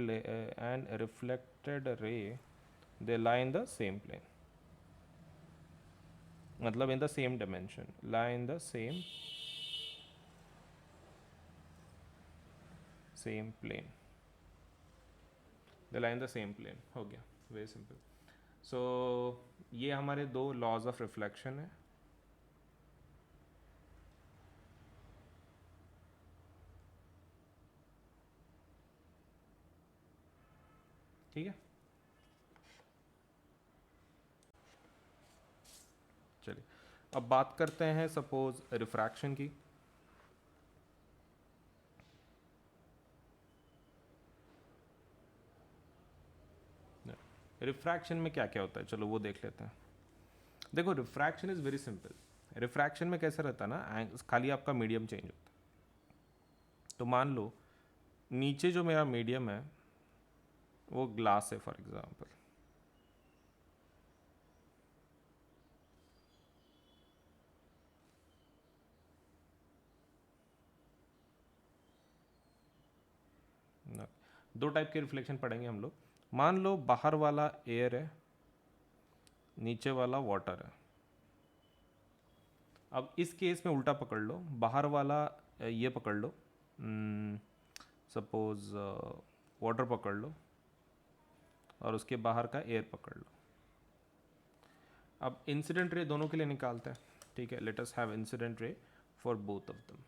ray, they lie in the same plane, मतलब in the same dimension, lie in the same plane, they lie in the same plane, हो गया, very simple. सो ये हमारे दो laws of reflection है। ठीक है, चलिए अब बात करते हैं सपोज रिफ्रैक्शन की। रिफ्रैक्शन में क्या क्या होता है, चलो वो देख लेते हैं। देखो refraction is very simple. Refraction में कैसा रहता है ना, खाली आपका मीडियम चेंज होता है। तो मान लो नीचे जो मेरा मीडियम है वो ग्लास है फॉर एग्जांपल, दो टाइप के रिफ्लेक्शन पढ़ेंगे हम लोग। मान लो बाहर वाला एयर है, नीचे वाला वाटर है। अब इस केस में उल्टा पकड़ लो, बाहर वाला ये पकड़ लो, सपोज वाटर पकड़ लो और उसके बाहर का एयर पकड़ लो। अब इंसिडेंट रे दोनों के लिए निकालते हैं, ठीक है। Let us have incident ray for both of them.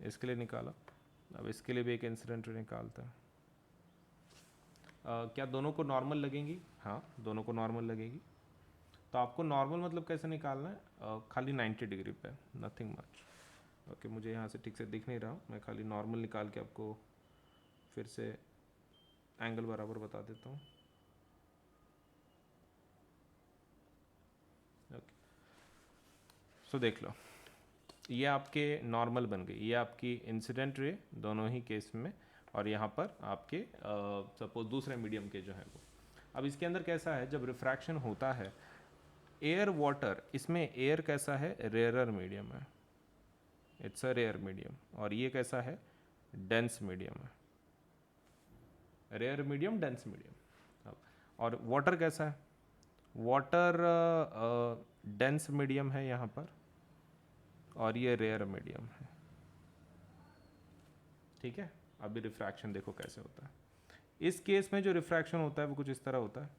इसके लिए निकाला, अब इसके लिए भी एक इंसिडेंट रे निकालते हैं। क्या दोनों को नॉर्मल लगेंगी? हाँ, दोनों को नॉर्मल लगेगी। तो आपको नॉर्मल मतलब कैसे निकालना है, खाली 90 डिग्री पे, नथिंग मच। ओके, मुझे यहाँ से ठीक से दिख नहीं रहा, मैं खाली नॉर्मल निकाल के आपको फिर से एंगल बराबर बता देता हूँ। ओके, सो देख लो, ये आपके नॉर्मल बन गई, ये आपकी इंसिडेंट रे दोनों ही केस में, और यहाँ पर आपके सपोज दूसरे मीडियम के जो है वो। अब इसके अंदर कैसा है, जब रिफ्रैक्शन होता है एयर वाटर, इसमें एयर कैसा है, रेयरर मीडियम है, इट्स अ रेयर मीडियम, और ये कैसा है, डेंस मीडियम है, रेयर मीडियम डेंस मीडियम। और वाटर कैसा है, वाटर डेंस मीडियम है यहाँ पर, और ये रेयर मीडियम है, ठीक है। अभी रिफ्रैक्शन देखो कैसे होता है। इस केस में जो रिफ्रैक्शन होता है वो कुछ इस तरह होता है,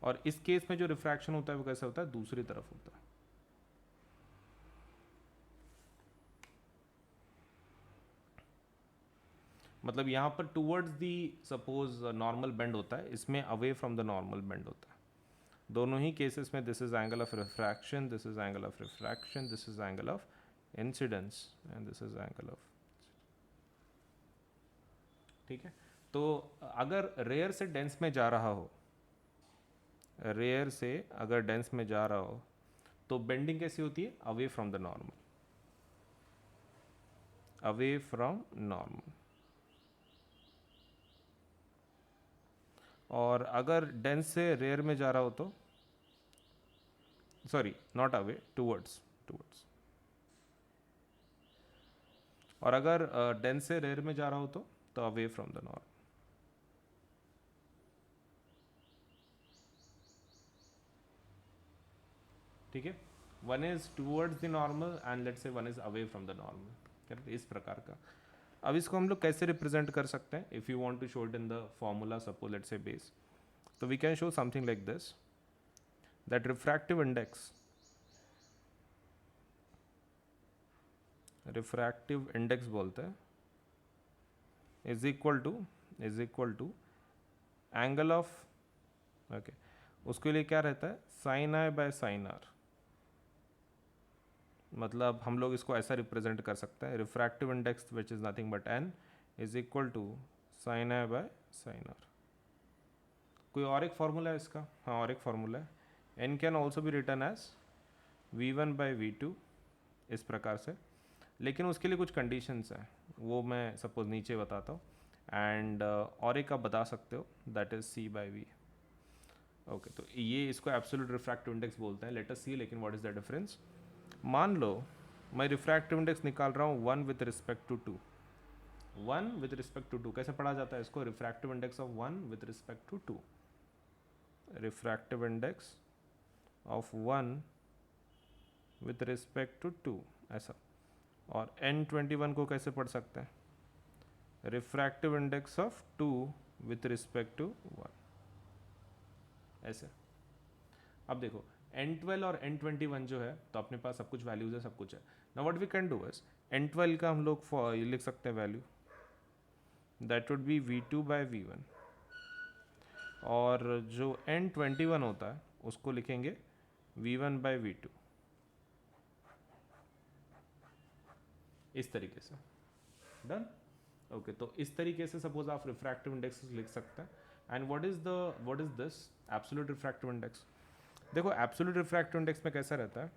और इस केस में जो रिफ्रैक्शन होता है वो कैसे होता है, दूसरी तरफ होता है। मतलब यहाँ पर towards the suppose normal bend होता है, इसमें away from the normal bend होता है। दोनों ही केसेस में this is angle of refraction, this is angle of refraction, this is angle of incidence, and this is angle of, ठीक है। तो अगर रेयर से डेंस में जा रहा हो, रेयर से अगर डेंस में जा रहा हो, तो बेंडिंग कैसी होती है, away from the normal, away from normal. और अगर डेंस से रेयर में जा रहा हो तो, sorry not away, towards, towards. और अगर डेंस से रेयर में जा रहा हो तो अवे फ्रॉम द नॉर्मल, ठीक है। One is towards the normal and let's say one is away from the normal, correct, इस प्रकार का। अब इसको हम लोग कैसे रिप्रेजेंट कर सकते हैं? If you want to show it in the formula, suppose let's say base, तो we can show something like this, that refractive index बोलते हैं is equal to angle of, okay, उसके लिए क्या रहता है, sine i by sine r. मतलब हम लोग इसको ऐसा रिप्रेजेंट कर सकते हैं, refractive index which is nothing but n is equal to sine i by sine r. कोई और एक फार्मूला है इसका? हाँ, और एक फार्मूला है, एन कैन ऑल्सो भी return as V1 by V2, इस प्रकार से। लेकिन उसके लिए कुछ कंडीशंस हैं, वो मैं सपोज नीचे बताता हूँ, एंड और एक आप बता सकते हो, that is C by V। Okay, तो ये इसको एब्सोल्यूट रिफ्रैक्टिव इंडेक्स बोलते हैं। लेट अस सी लेकिन व्हाट इज द डिफरेंस। मान लो मैं रिफ्रैक्टिव इंडेक्स निकाल रहा हूँ 1 with respect to 2। 1 with respect to 2 कैसे पढ़ा जाता है इसको? Refractive index of 1 with respect to 2, refractive index of 1 with respect to 2, ऐसा। और N21 को कैसे पढ़ सकते हैं? Refractive index of 2 with respect to 1, ऐसे। अब देखो N12 और N21 जो है, तो अपने पास सब कुछ वैल्यूज है, सब कुछ है। Now what we can do is, N12 का हम लोग ये लिख सकते हैं value, that would be V2 by V1, और जो N21 होता है उसको लिखेंगे V1 बाय V2, इस तरीके से। डन? ओके, तो इस तरीके से सपोज आप रिफ्रैक्टिव इंडेक्स लिख सकते हैं। And what is this absolute refractive index? देखो एब्सोल्यूट रिफ्रैक्टिव इंडेक्स में कैसा रहता है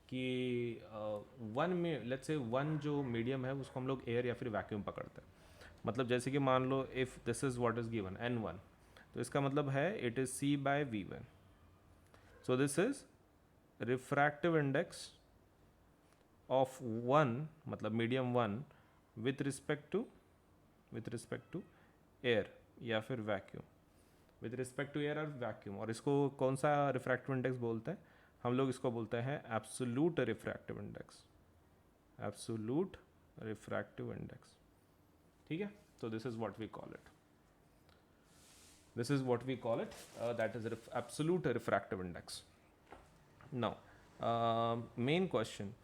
कि वन में लेट्स से वन जो मीडियम है उसको हम लोग एयर या फिर वैक्यूम पकड़ते हैं। मतलब जैसे कि मान लो if this is what is given N1, तो इसका मतलब है it is C by V1। So this is refractive index of 1, मतलब medium 1 with respect to air या फिर vacuum, with respect to air और वैक्यूम। और इसको कौन सा रिफ्रैक्टिव इंडेक्स बोलते हैं? हम लोग इसको बोलते हैं absolute refractive index, absolute refractive index. ठीक है, तो this is what we call it, that is absolute refractive index. Now main question,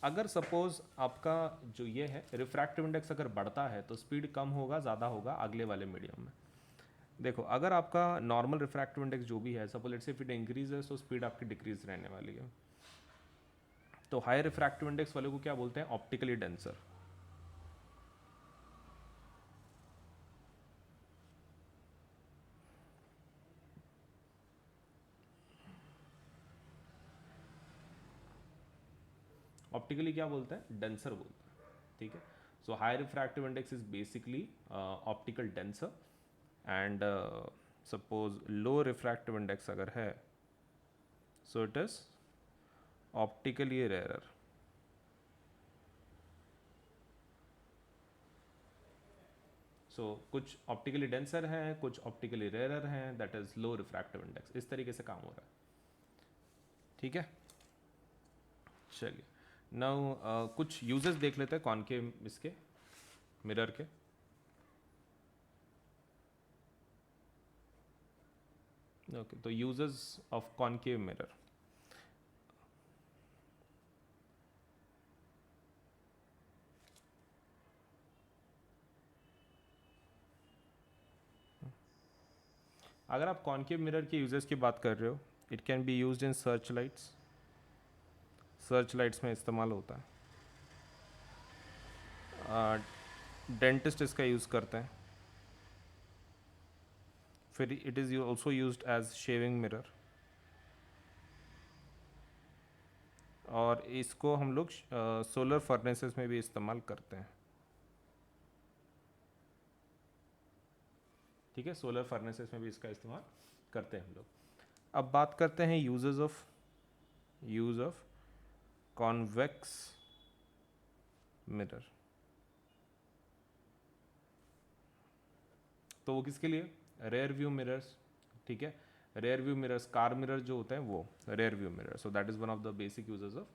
अगर सपोज आपका जो ये है रिफ्रैक्टिव इंडेक्स अगर बढ़ता है तो स्पीड कम होगा ज़्यादा होगा अगले वाले मीडियम में? देखो अगर आपका नॉर्मल रिफ्रैक्टिव इंडेक्स जो भी है, सपोज लेट्स से इफ इट इंक्रीज है तो स्पीड आपकी डिक्रीज रहने वाली है। तो हाई रिफ्रैक्टिव इंडेक्स वाले को क्या बोलते हैं? Optically denser. ऑप्टिकली क्या बोलते हैं? डेंसर बोलते हैं। ठीक है, so high refractive index is basically optical denser, and suppose low refractive index अगर है so it is optically rarer. So कुछ ऑप्टिकली डेंसर हैं, कुछ ऑप्टिकली रेयरर हैं, that is low refractive index. इस तरीके से काम हो रहा है। ठीक है, चलिए नाउ कुछ यूजेस देख लेते हैं कॉनकेव इसके मिरर के। ओके, तो यूजेस ऑफ कॉनकेव मिरर। अगर आप कॉनकेव मिरर के यूजेस की बात कर रहे हो, it can be used in search lights, search lights में इस्तेमाल होता है। डेंटिस्ट इसका यूज़ करते हैं। फिर it is also used as shaving mirror, और इसको हम लोग सोलर फर्नेसेस में भी इस्तेमाल करते हैं। ठीक है, सोलर फर्नेसेस में भी इसका इस्तेमाल करते हैं हम लोग। अब बात करते हैं यूज ऑफ कॉन्वेक्स मिरर। तो वो किसके लिए? Rear view mirrors. ठीक है, rear view mirrors, car mirror जो होते हैं वो rear view mirror. So that is one of the basic uses of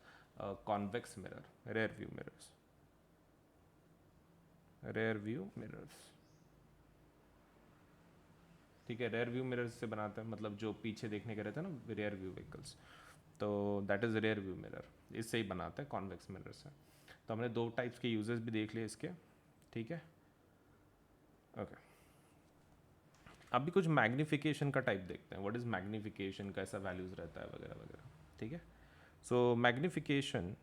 convex mirror, rear view mirrors. Rear view mirrors, ठीक है। रेयर व्यू मिरर्स से बनाते हैं, मतलब जो पीछे देखने के रहते हैं ना रेयर व्यू व्हीकल्स, तो that is rear view mirror, इससे ही बनाते हैं कॉन्वेक्स मिरर से। तो हमने दो टाइप्स के यूजेस भी देख लिए इसके, ठीक है। ओके, अभी कुछ मैग्निफिकेशन का टाइप देखते हैं। व्हाट इज़ मैग्निफिकेशन, कैसा वैल्यूज़ रहता है वगैरह वगैरह, ठीक है। So magnification,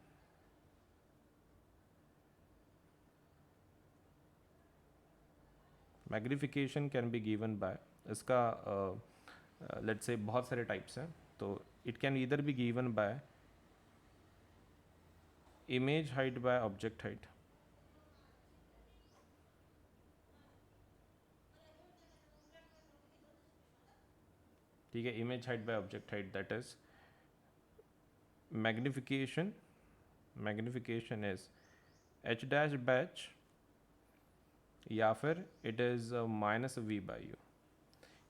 magnification can be given by, इसका लेट्स से बहुत सारे टाइप्स हैं, तो it can either be given by image height by object height, ठीक है। Image height by object height, that is magnification, magnification is h dash by h, या फिर it is minus v by u.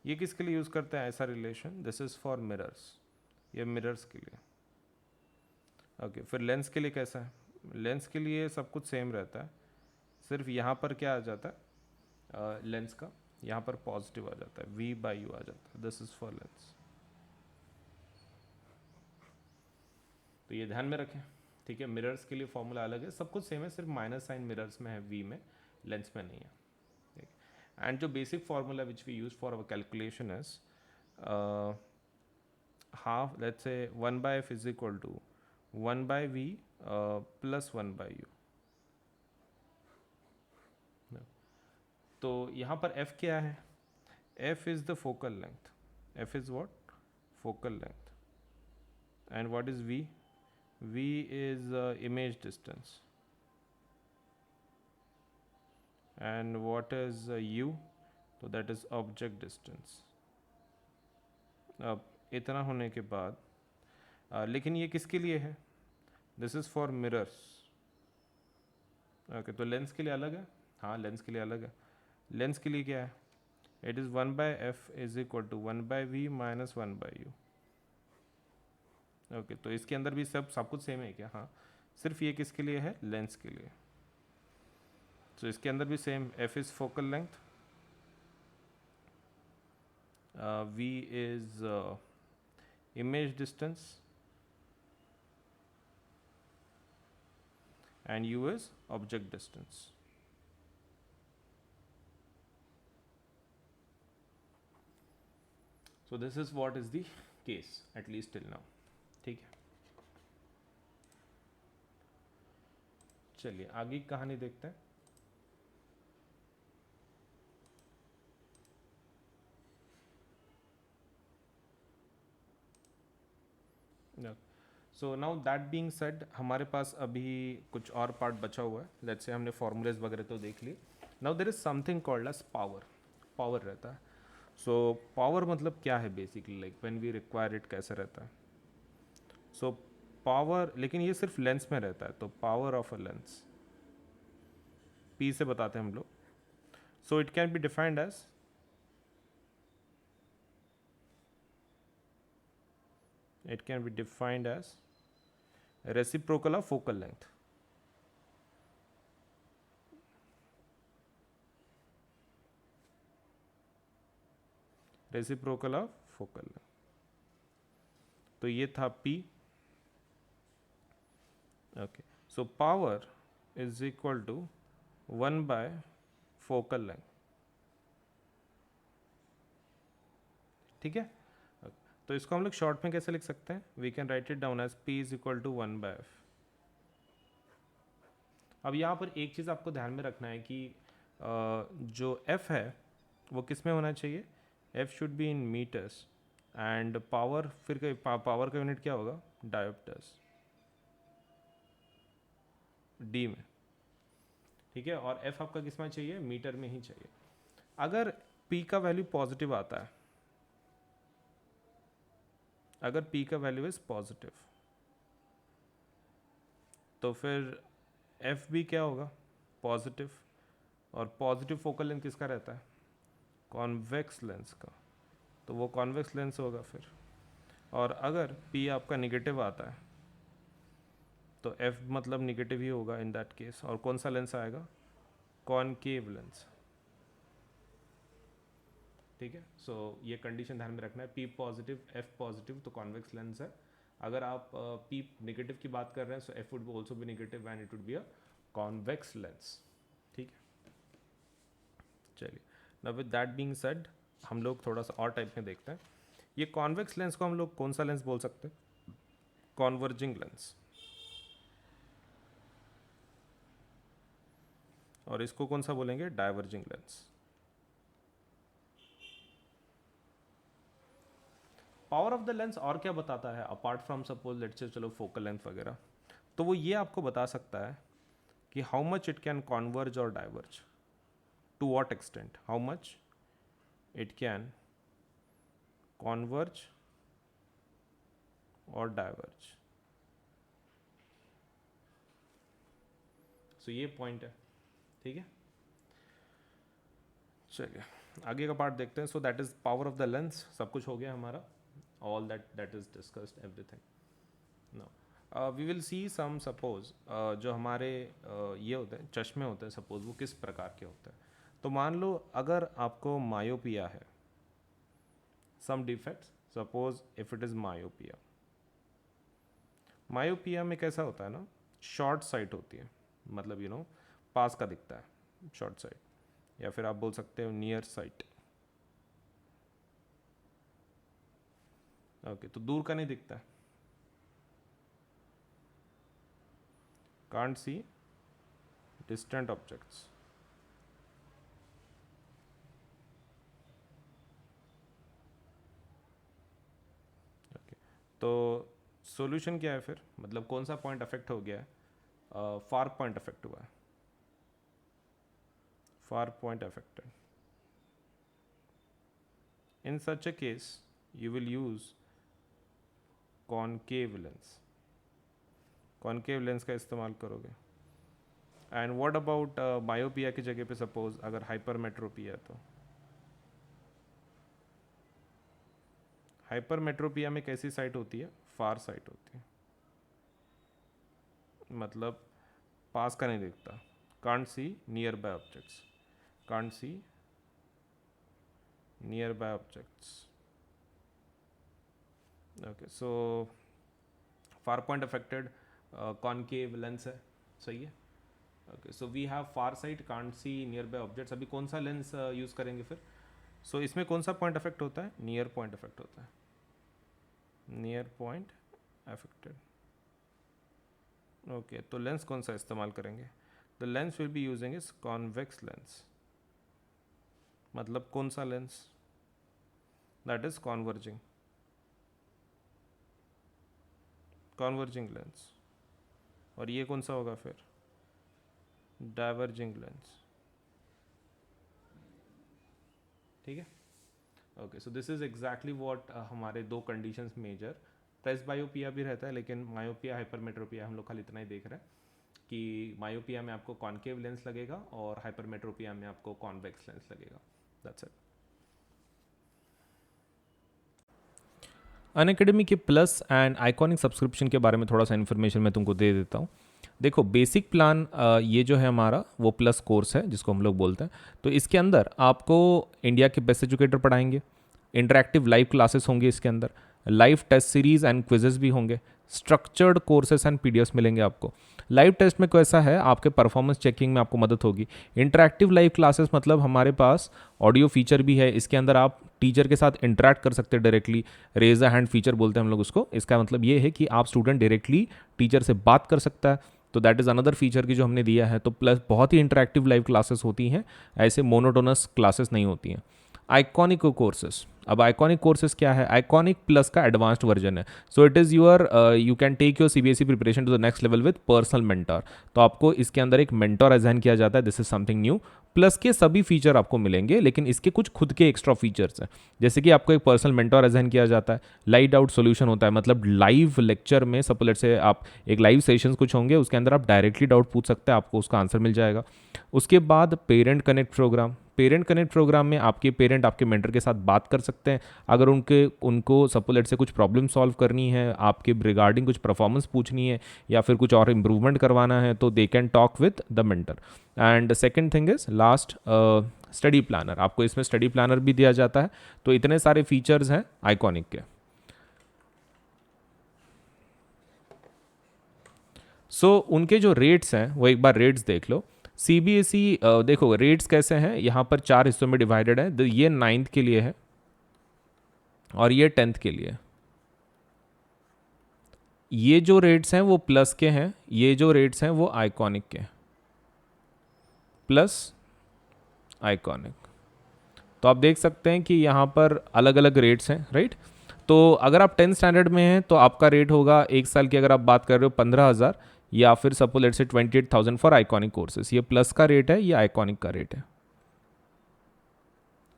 ये किसके लिए use करते हैं ऐसा relation? This is for mirrors, ये मिरर्स के लिए। ओके, फिर लेंस के लिए कैसा है? लेंस के लिए सब कुछ सेम रहता है, सिर्फ यहाँ पर क्या आ जाता है लेंस का, यहाँ पर पॉजिटिव आ जाता है, वी बाई यू आ जाता है। दिस इज़ फॉर लेंस, तो ये ध्यान में रखें, ठीक है। मिरर्स के लिए फॉर्मूला अलग है, सब कुछ सेम है, सिर्फ माइनस साइन मिरर्स में है, वी में, लेंस में नहीं है, ठीक। एंड जो basic formula which we use for our calculation is half, let's say 1/f is equal to 1/v plus 1/u। तो यहाँ पर f क्या है? f is the focal length, f is what? Focal length. And what is v? v is image distance. And what is u? तो that is object distance. अब इतना होने के बाद लेकिन ये किसके लिए है? This is for mirrors. Okay, तो लेंस के लिए अलग है? हाँ, लेंस के लिए अलग है। लेंस के लिए क्या है? It is 1/f is equal to 1/v minus 1/u। Okay, तो इसके अंदर भी सब कुछ सेम है क्या? हाँ, सिर्फ ये किसके लिए है? लेंस के लिए। तो इसके अंदर भी same, f is focal length, v is image distance, and u is object distance. So this is what is the case, at least till now, ठीक है। चलिए आगे की कहानी देखते हैं। So now that being said, हमारे पास अभी कुछ और पार्ट बचा हुआ है। लेट्स से हमने फॉर्मूलेज वगैरह तो देख लिए। Now there is something called as power. Power रहता है। सो पावर मतलब क्या है basically, like when we require it कैसे रहता है? सो पावर, लेकिन ये सिर्फ लेंस में रहता है, तो power of a lens P से बताते हैं हम लोग। So it can be defined as, it can be defined as reciprocal of focal length. Reciprocal of focal length, तो ये था P। Okay, so power is equal to focal length, ठीक है। तो इसको हम लोग शॉर्ट में कैसे लिख सकते हैं? We can write it down as P is equal to 1/f। अब यहाँ पर एक चीज़ आपको ध्यान में रखना है कि जो F है वो किस में होना चाहिए? F should be in metres, and power, फिर पावर का यूनिट क्या होगा? डायोप्टर्स, डी में, ठीक है। और F आपका किस में चाहिए? मीटर में ही चाहिए। अगर P का वैल्यू पॉजिटिव आता है, अगर P का वैल्यू इज पॉजिटिव, तो फिर F भी क्या होगा? पॉजिटिव। और पॉजिटिव फोकल लेंथ किसका रहता है? कॉन्वेक्स लेंस का, तो वो कॉन्वेक्स लेंस होगा फिर। और अगर P आपका निगेटिव आता है, तो F मतलब निगेटिव ही होगा इन दैट केस। और कौन सा लेंस आएगा? कॉनकेव लेंस, ठीक है। सो ये कंडीशन ध्यान में रखना है, P पॉजिटिव F पॉजिटिव तो कॉन्वेक्स लेंस है। अगर आप P नेगेटिव की बात कर रहे हैं, सो F would also be negative and it would be a convex lens, ठीक है। चलिए, now with that being said हम लोग थोड़ा सा और टाइप में देखते हैं। ये कॉन्वेक्स लेंस को हम लोग कौन सा लेंस बोल सकते हैं? Converging lens. और इसको कौन सा बोलेंगे? Diverging lens. Power of the lens और क्या बताता है अपार्ट फ्रॉम सपोज लेट्स से चलो फोकल लेंथ वगैरह, तो वो ये आपको बता सकता है कि how much it can converge और diverge, to what extent, how much it can converge और डाइवर्ज। सो ये पॉइंट है, ठीक है। चलिए आगे का पार्ट देखते हैं। So that is power of the lens, सब कुछ हो गया हमारा, all that is discussed everything. Now we will see some suppose जो हमारे ये होते हैं चश्मे होते हैं, सपोज वो किस प्रकार के होते हैं। तो मान लो अगर आपको मायोपिया है, some defects, suppose if it is myopia, myopia में कैसा होता है ना, शॉर्ट साइट होती है, मतलब यू नो पास का दिखता है शॉर्ट साइट, या फिर आप बोल सकते हो नियर साइट। ओके तो दूर का नहीं दिखता है, can't see distant objects. Okay तो सॉल्यूशन क्या है फिर, मतलब कौन सा पॉइंट अफेक्ट हो गया है? फार पॉइंट अफेक्ट हुआ है, फार point affected. In such a case you will use concave lens, concave lens का इस्तेमाल करोगे। एंड व्हाट अबाउट मायोपिया की जगह पे सपोज अगर हाइपरमेट्रोपिया, तो हाइपरमेट्रोपिया में कैसी साइट होती है? फार साइट होती है, मतलब पास का नहीं दिखता, can't see nearby objects, can't see nearby objects. Okay so far point affected concave lens है, सही है। Okay so we have far sight, can't see nearby objects. अभी कौन सा लेंस यूज़ करेंगे फिर? सो इसमें कौन सा पॉइंट अफेक्ट होता है? नियर पॉइंट अफेक्ट होता है, नियर पॉइंट अफेक्टेड। ओके तो लेंस कौन सा इस्तेमाल करेंगे? The lens will be using is convex lens, मतलब कौन सा lens? That is converging, converging lens. और ये कौन सा होगा फिर? डाइवर्जिंग लेंस, ठीक है। Okay so this is exactly what हमारे दो कंडीशंस मेजर, प्रेसबायोपिया भी रहता है लेकिन मायोपिया हाइपरमेट्रोपिया हम लोग खाली इतना ही देख रहे हैं कि मायोपिया में आपको कॉनकेव लेंस लगेगा और हाइपरमेट्रोपिया में आपको कॉन्वेक्स लेंस लगेगा, दैट्स इट। अनअकैडमी के प्लस एंड आइकॉनिक सब्सक्रिप्शन के बारे में थोड़ा सा इन्फॉर्मेशन मैं तुमको दे देता हूँ। देखो बेसिक प्लान ये जो है हमारा वो प्लस कोर्स है जिसको हम लोग बोलते हैं। तो इसके अंदर आपको इंडिया के बेस्ट एजुकेटर पढ़ाएंगे, इंटरैक्टिव लाइव क्लासेस होंगे इसके अंदर, live test series and quizzes भी होंगे, स्ट्रक्चर्ड कोर्सेस एंड पीडीएफ्स मिलेंगे आपको। लाइव टेस्ट में कैसा है, आपके परफॉर्मेंस चेकिंग में आपको मदद होगी। इंटरैक्टिव लाइव क्लासेस मतलब हमारे पास ऑडियो फीचर भी है, इसके अंदर आप टीचर के साथ इंटरैक्ट कर सकते हैं directly, raise a hand feature बोलते हैं हम लोग उसको। इसका मतलब ये है कि आप स्टूडेंट डायरेक्टली टीचर से बात कर सकता है, तो दैट इज़ अनदर फीचर की जो हमने दिया है। तो प्लस बहुत ही इंटरैक्टिव लाइव क्लासेस होती हैं, ऐसे मोनोटोनस क्लासेस नहीं होती हैं। आइकॉनिक कोर्सेस, अब आइकॉनिक कोर्सेज क्या है? आइकॉनिक प्लस का एडवांस्ड वर्जन है। So it is your you can take your CBSE preparation to the next level with personal mentor. तो आपको इसके अंदर एक मेंटर असाइन किया जाता है, this is something new. Plus के सभी फीचर आपको मिलेंगे लेकिन इसके कुछ खुद के एक्स्ट्रा फीचर्स हैं, जैसे कि आपको एक पर्सनल मेंटर असाइन किया जाता है, लाइव डाउट सोल्यूशन होता है, मतलब लाइव लेक्चर में सपोज से आप एक लाइव सेशंस कुछ होंगे उसके अंदर आप डायरेक्टली डाउट पूछ सकते हैं, आपको उसका आंसर मिल जाएगा। उसके बाद parent connect programme, parent connect programme में आपके पेरेंट आपके मेंटर के साथ बात कर सकते हैं। अगर उनको सपोज से कुछ प्रॉब्लम सॉल्व करनी है, आपके रिगार्डिंग कुछ परफॉर्मेंस पूछनी है या फिर कुछ और इम्प्रूवमेंट करवाना है, तो they can talk with the mentor. And second thing is last, study planner. आपको इसमें स्टडी प्लानर भी दिया जाता है। तो इतने सारे फीचर्स हैं आइकॉनिक के। उनके जो रेट्स हैं वो एक बार रेट्स देख लो। सीबीएसई देखो रेट्स कैसे हैं, यहाँ पर 4 हिस्सों में डिवाइडेड है। ये 9th के लिए है और ये 10th के लिए। ये जो रेट्स हैं वो प्लस के हैं, ये जो रेट्स हैं वो आइकॉनिक के, प्लस आइकॉनिक। तो आप देख सकते हैं कि यहाँ पर अलग अलग रेट्स हैं, राइट। तो अगर आप 10th स्टैंडर्ड में हैं तो आपका रेट होगा एक साल की, अगर आप बात कर रहे हो 15,000, या फिर सपोज लेट्स से 28,000 फॉर आइकॉनिक कोर्सेज। ये प्लस का रेट है, ये आइकॉनिक का रेट है।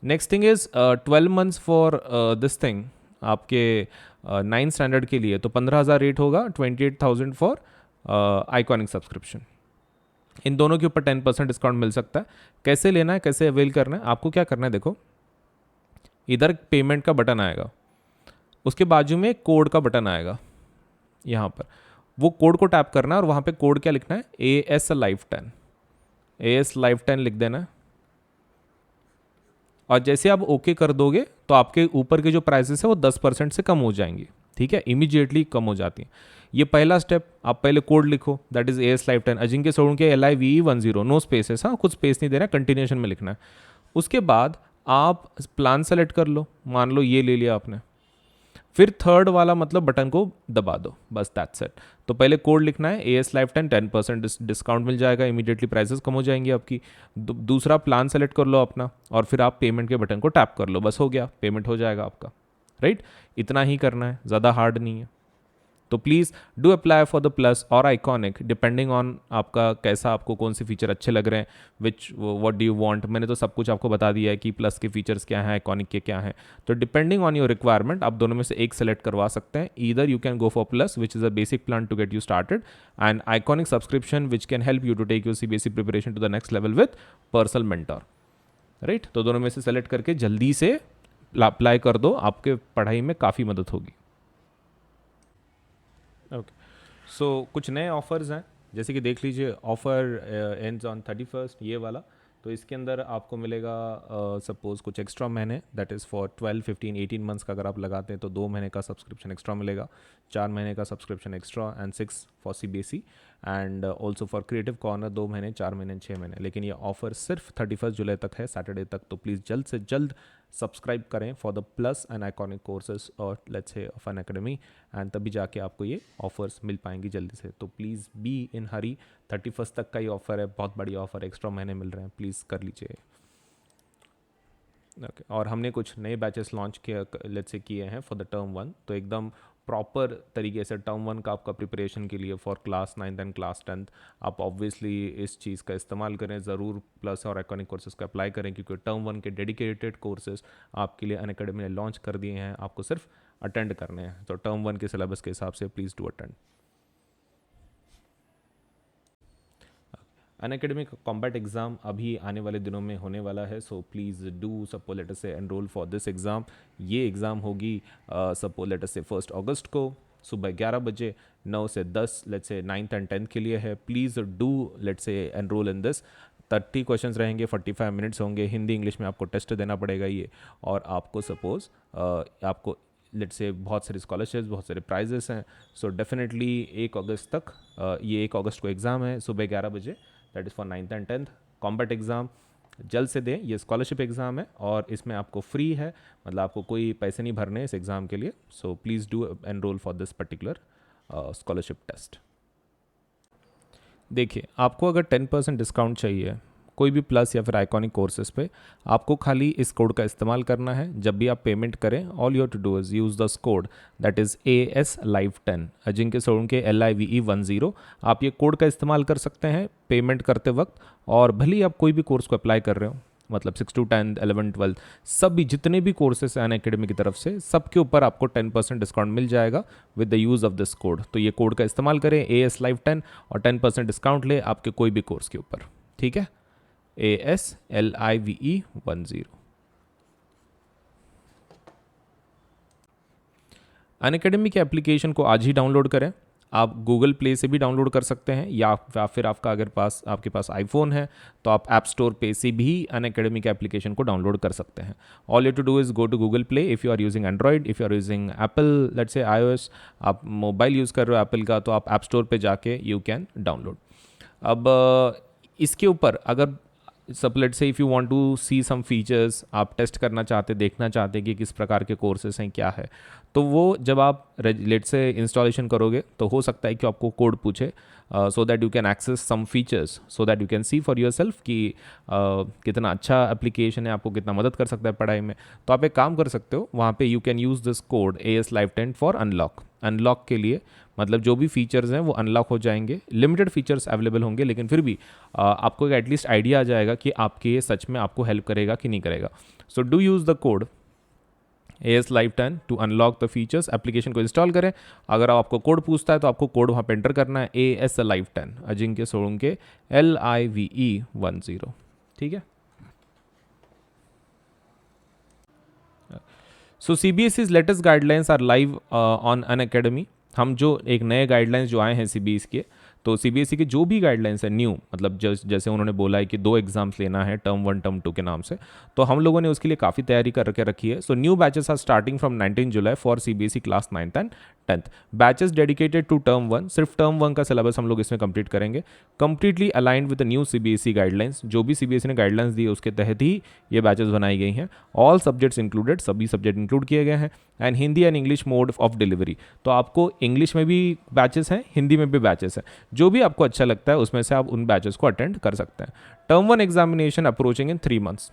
Next thing is 12 months for this thing, आपके 9th स्टैंडर्ड के लिए तो 15,000 रेट होगा, 28,000 फॉर आइकॉनिक सब्सक्रिप्शन। इन दोनों के ऊपर 10% डिस्काउंट मिल सकता है। कैसे लेना है, कैसे अवेल करना है, आपको क्या करना है, देखो इधर पेमेंट का बटन आएगा, उसके बाजू में कोड का बटन आएगा, यहाँ पर वो कोड को टैप करना है और वहाँ पे कोड क्या लिखना है, AS Live 10, AS Live 10 लिख देना है। और जैसे आप ओके कर दोगे तो आपके ऊपर के जो प्राइसेस है वो 10% से कम हो जाएंगी, ठीक है, इमीडिएटली कम हो जाती हैं। ये पहला स्टेप, आप पहले कोड लिखो, that is AS Live 10 Ajinkya Solanke LIVE10, no spaces, हाँ कुछ स्पेस नहीं देना, कंटिन्यूएशन में लिखना है। उसके बाद आप प्लान सेलेक्ट कर लो, मान लो ये ले लिया आपने, फिर थर्ड वाला मतलब बटन को दबा दो, बस दैट्स इट। तो पहले कोड लिखना है AS Live 10, 10% डिस्काउंट मिल जाएगा, इमीडिएटली प्राइसेस कम हो जाएंगी आपकी। दूसरा प्लान सेलेक्ट कर लो अपना और फिर आप पेमेंट के बटन को टैप कर लो, बस हो गया, पेमेंट हो जाएगा आपका, राइट। इतना ही करना है, ज़्यादा हार्ड नहीं है। तो please do apply for the plus और आइकॉनिक, डिपेंडिंग ऑन आपका कैसा, आपको कौन से फीचर अच्छे लग रहे हैं, विच व्हाट डू यू वांट। मैंने तो सब कुछ आपको बता दिया है कि प्लस के फीचर्स क्या हैं, आइकॉनिक के क्या हैं। तो डिपेंडिंग ऑन योर रिक्वायरमेंट आप दोनों में से एक सेलेक्ट करवा सकते हैं। Either you can go for plus which is a basic plan to get you started, and iconic subscription which can help you to take your CBSE preparation to the next level with personal mentor, right. तो दोनों में से select करके जल्दी से apply कर दो, आपके पढ़ाई में काफ़ी मदद होगी। ओके, सो कुछ नए ऑफ़र्स हैं, जैसे कि देख लीजिए, ऑफ़र एंड्स ऑन 31st, ये वाला। तो इसके अंदर आपको मिलेगा सपोज़ कुछ एक्स्ट्रा महीने, दैट इज़ फॉर 12, 15, 18 मंथ्स का अगर आप लगाते हैं तो 2 महीने का सब्सक्रिप्शन एक्स्ट्रा मिलेगा, 4 महीने का subscription extra, and 6 for CBSE, and also for creative corner 2 महीने, 4 महीने, 6 महीने। लेकिन ये ऑफ़र सिर्फ 31 जुलाई तक है, सैटरडे तक। तो प्लीज़ जल्द से जल्द सब्सक्राइब करें for the plus and iconic courses और let's say of Unacademy, and तभी जाके आपको ये ऑफर्स मिल पाएंगी जल्दी से। तो प्लीज़ बी इन हरी, 31 तक का ये ऑफर है, बहुत बड़ी ऑफर, एक्स्ट्रा महीने मिल रहे हैं, प्लीज़ कर लीजिए। ओके, और हमने कुछ नए बैचेस लॉन्च किया, लेट्स से किए हैं फॉर द टर्म 1। तो एकदम प्रॉपर तरीके से टर्म 1 का आपका प्रिपरेशन के लिए for class 9th and class 10th आप ऑब्वियसली इस चीज़ का इस्तेमाल करें, ज़रूर प्लस और आइकॉनिक कोर्सेज का अप्लाई करें, क्योंकि टर्म 1 के डेडिकेटेड कोर्सेज आपके लिए अनअकैडमी ने लॉन्च कर दिए हैं, आपको सिर्फ अटेंड करने हैं। तो टर्म 1 के सिलेबस के हिसाब से प्लीज़ डू अटेंड। अनअकैडमी का कॉम्बैट एग्ज़ाम अभी आने वाले दिनों में होने वाला है, so please do suppose let us say enrol for this exam. ये एग्ज़ाम होगी सपोज लेटर से 1 अगस्त को सुबह 11 बजे, 9 से 10 let's say 9th and 10th के लिए है। Please do let's say enrol in this. 30 questions रहेंगे, 45 मिनट्स होंगे, हिंदी इंग्लिश में आपको टेस्ट देना पड़ेगा ये, और आपको सपोज आपको लेट्स से बहुत सारे स्कॉलरशिप्स, बहुत सारे प्राइजेस हैं। सो डेफिनेटली 1 अगस्त तक, ये 1 अगस्त को एग्ज़ाम है सुबह 11 बजे, that is for 9th and 10th combat exam. जल्द से दें, ये स्कॉलरशिप एग्ज़ाम है और इसमें आपको फ्री है, मतलब आपको कोई पैसे नहीं भरने इस एग्ज़ाम के लिए। So please do enrol for this particular scholarship test. देखिए, आपको अगर 10% डिस्काउंट चाहिए कोई भी प्लस या फिर आइकॉनिक कोर्सेज पे, आपको खाली इस कोड का इस्तेमाल करना है। जब भी आप पेमेंट करें, all you have to do is use this code, that is AS Live 10 Ajinkya Solanke LIVE10। आप ये कोड का इस्तेमाल कर सकते हैं पेमेंट करते वक्त, और भले ही आप कोई भी कोर्स को अप्लाई कर रहे हो, मतलब 6 to 10, 11, 12 सभी जितने भी कोर्सेस हैं अनअकैडमी की तरफ से, सबके ऊपर आपको 10% डिस्काउंट मिल जाएगा with the use of this code. तो ये कोड का इस्तेमाल करें AS Live 10 और 10% डिस्काउंट ले आपके कोई भी कोर्स के ऊपर, ठीक है। ASLIVE10। अनअकैडमी के एप्लीकेशन को आज ही डाउनलोड करें। आप गूगल प्ले से भी डाउनलोड कर सकते हैं या फिर आपके पास आईफोन है तो आप ऐप स्टोर पे से भी अनअकैडमी के एप्लीकेशन को डाउनलोड कर सकते हैं। All you to do is go to Google Play if you are using Android, if you are using Apple let's say iOS, आप मोबाइल यूज़ कर रहे हो एप्पल का तो आप ऐप स्टोर पे जाके यू कैन डाउनलोड। अब इसके ऊपर अगर सब let say if you want to see some features, आप टेस्ट करना चाहते, देखना चाहते कि किस प्रकार के कोर्सेस हैं क्या है, तो वो जब आप लेट से इंस्टॉलेशन करोगे तो हो सकता है कि आपको कोड पूछे so that you can access some features, so that you can see for yourself कि कितना अच्छा एप्लीकेशन है, आपको कितना मदद कर सकता है पढ़ाई में। तो आप एक काम कर सकते हो, वहाँ पे you can use this code ASLive10 for unlock के लिए, मतलब जो भी फीचर्स हैं वो अनलॉक हो जाएंगे। लिमिटेड फीचर्स अवेलेबल होंगे लेकिन फिर भी आपको एक एटलीस्ट आइडिया आ जाएगा कि आपके ये सच में आपको हेल्प करेगा कि नहीं करेगा। So do use the code ASLive10 to unlock the features. Application को इंस्टॉल करें, अगर आपको कोड पूछता है तो आपको कोड वहाँ पे एंटर करना है ASLive10, अजिंक्य सोलंके LIVE10। ठीक है। So CBSE's latest guidelines are live on Unacademy. हम जो एक नए गाइडलाइंस जो आए हैं CBSE के, तो CBSE के जो भी गाइडलाइंस है न्यू, मतलब जैसे उन्होंने बोला है कि 2 एग्जाम्स लेना है टर्म 1 टर्म 2 के नाम से, तो हम लोगों ने उसके लिए काफ़ी तैयारी करके रखी है। So new batches are starting from 19 July for CBSE class 9th and 10th। Batches dedicated to term 1, सिर्फ टर्म 1 का सिलेबस हम लोग इसमें कंप्लीट करेंगे, completely aligned with the new CBSE guidelines. जो भी CBSE ने गाइडलाइंस दी है उसके तहत ही ये बैचेस बनाई गई हैं। ऑल सब्जेक्ट्स इंक्लूडेड, सभी सब्जेक्ट इंक्लूड किए गए हैं, and Hindi and English mode of delivery. तो आपको इंग्लिश में भी बैचेस हैं, हिंदी में भी बैचेस हैं, जो भी आपको अच्छा लगता है उसमें से आप उन बैचेस को अटेंड कर सकते हैं। टर्म 1 एग्जामिनेशन अप्रोचिंग इन 3 मंथ्स,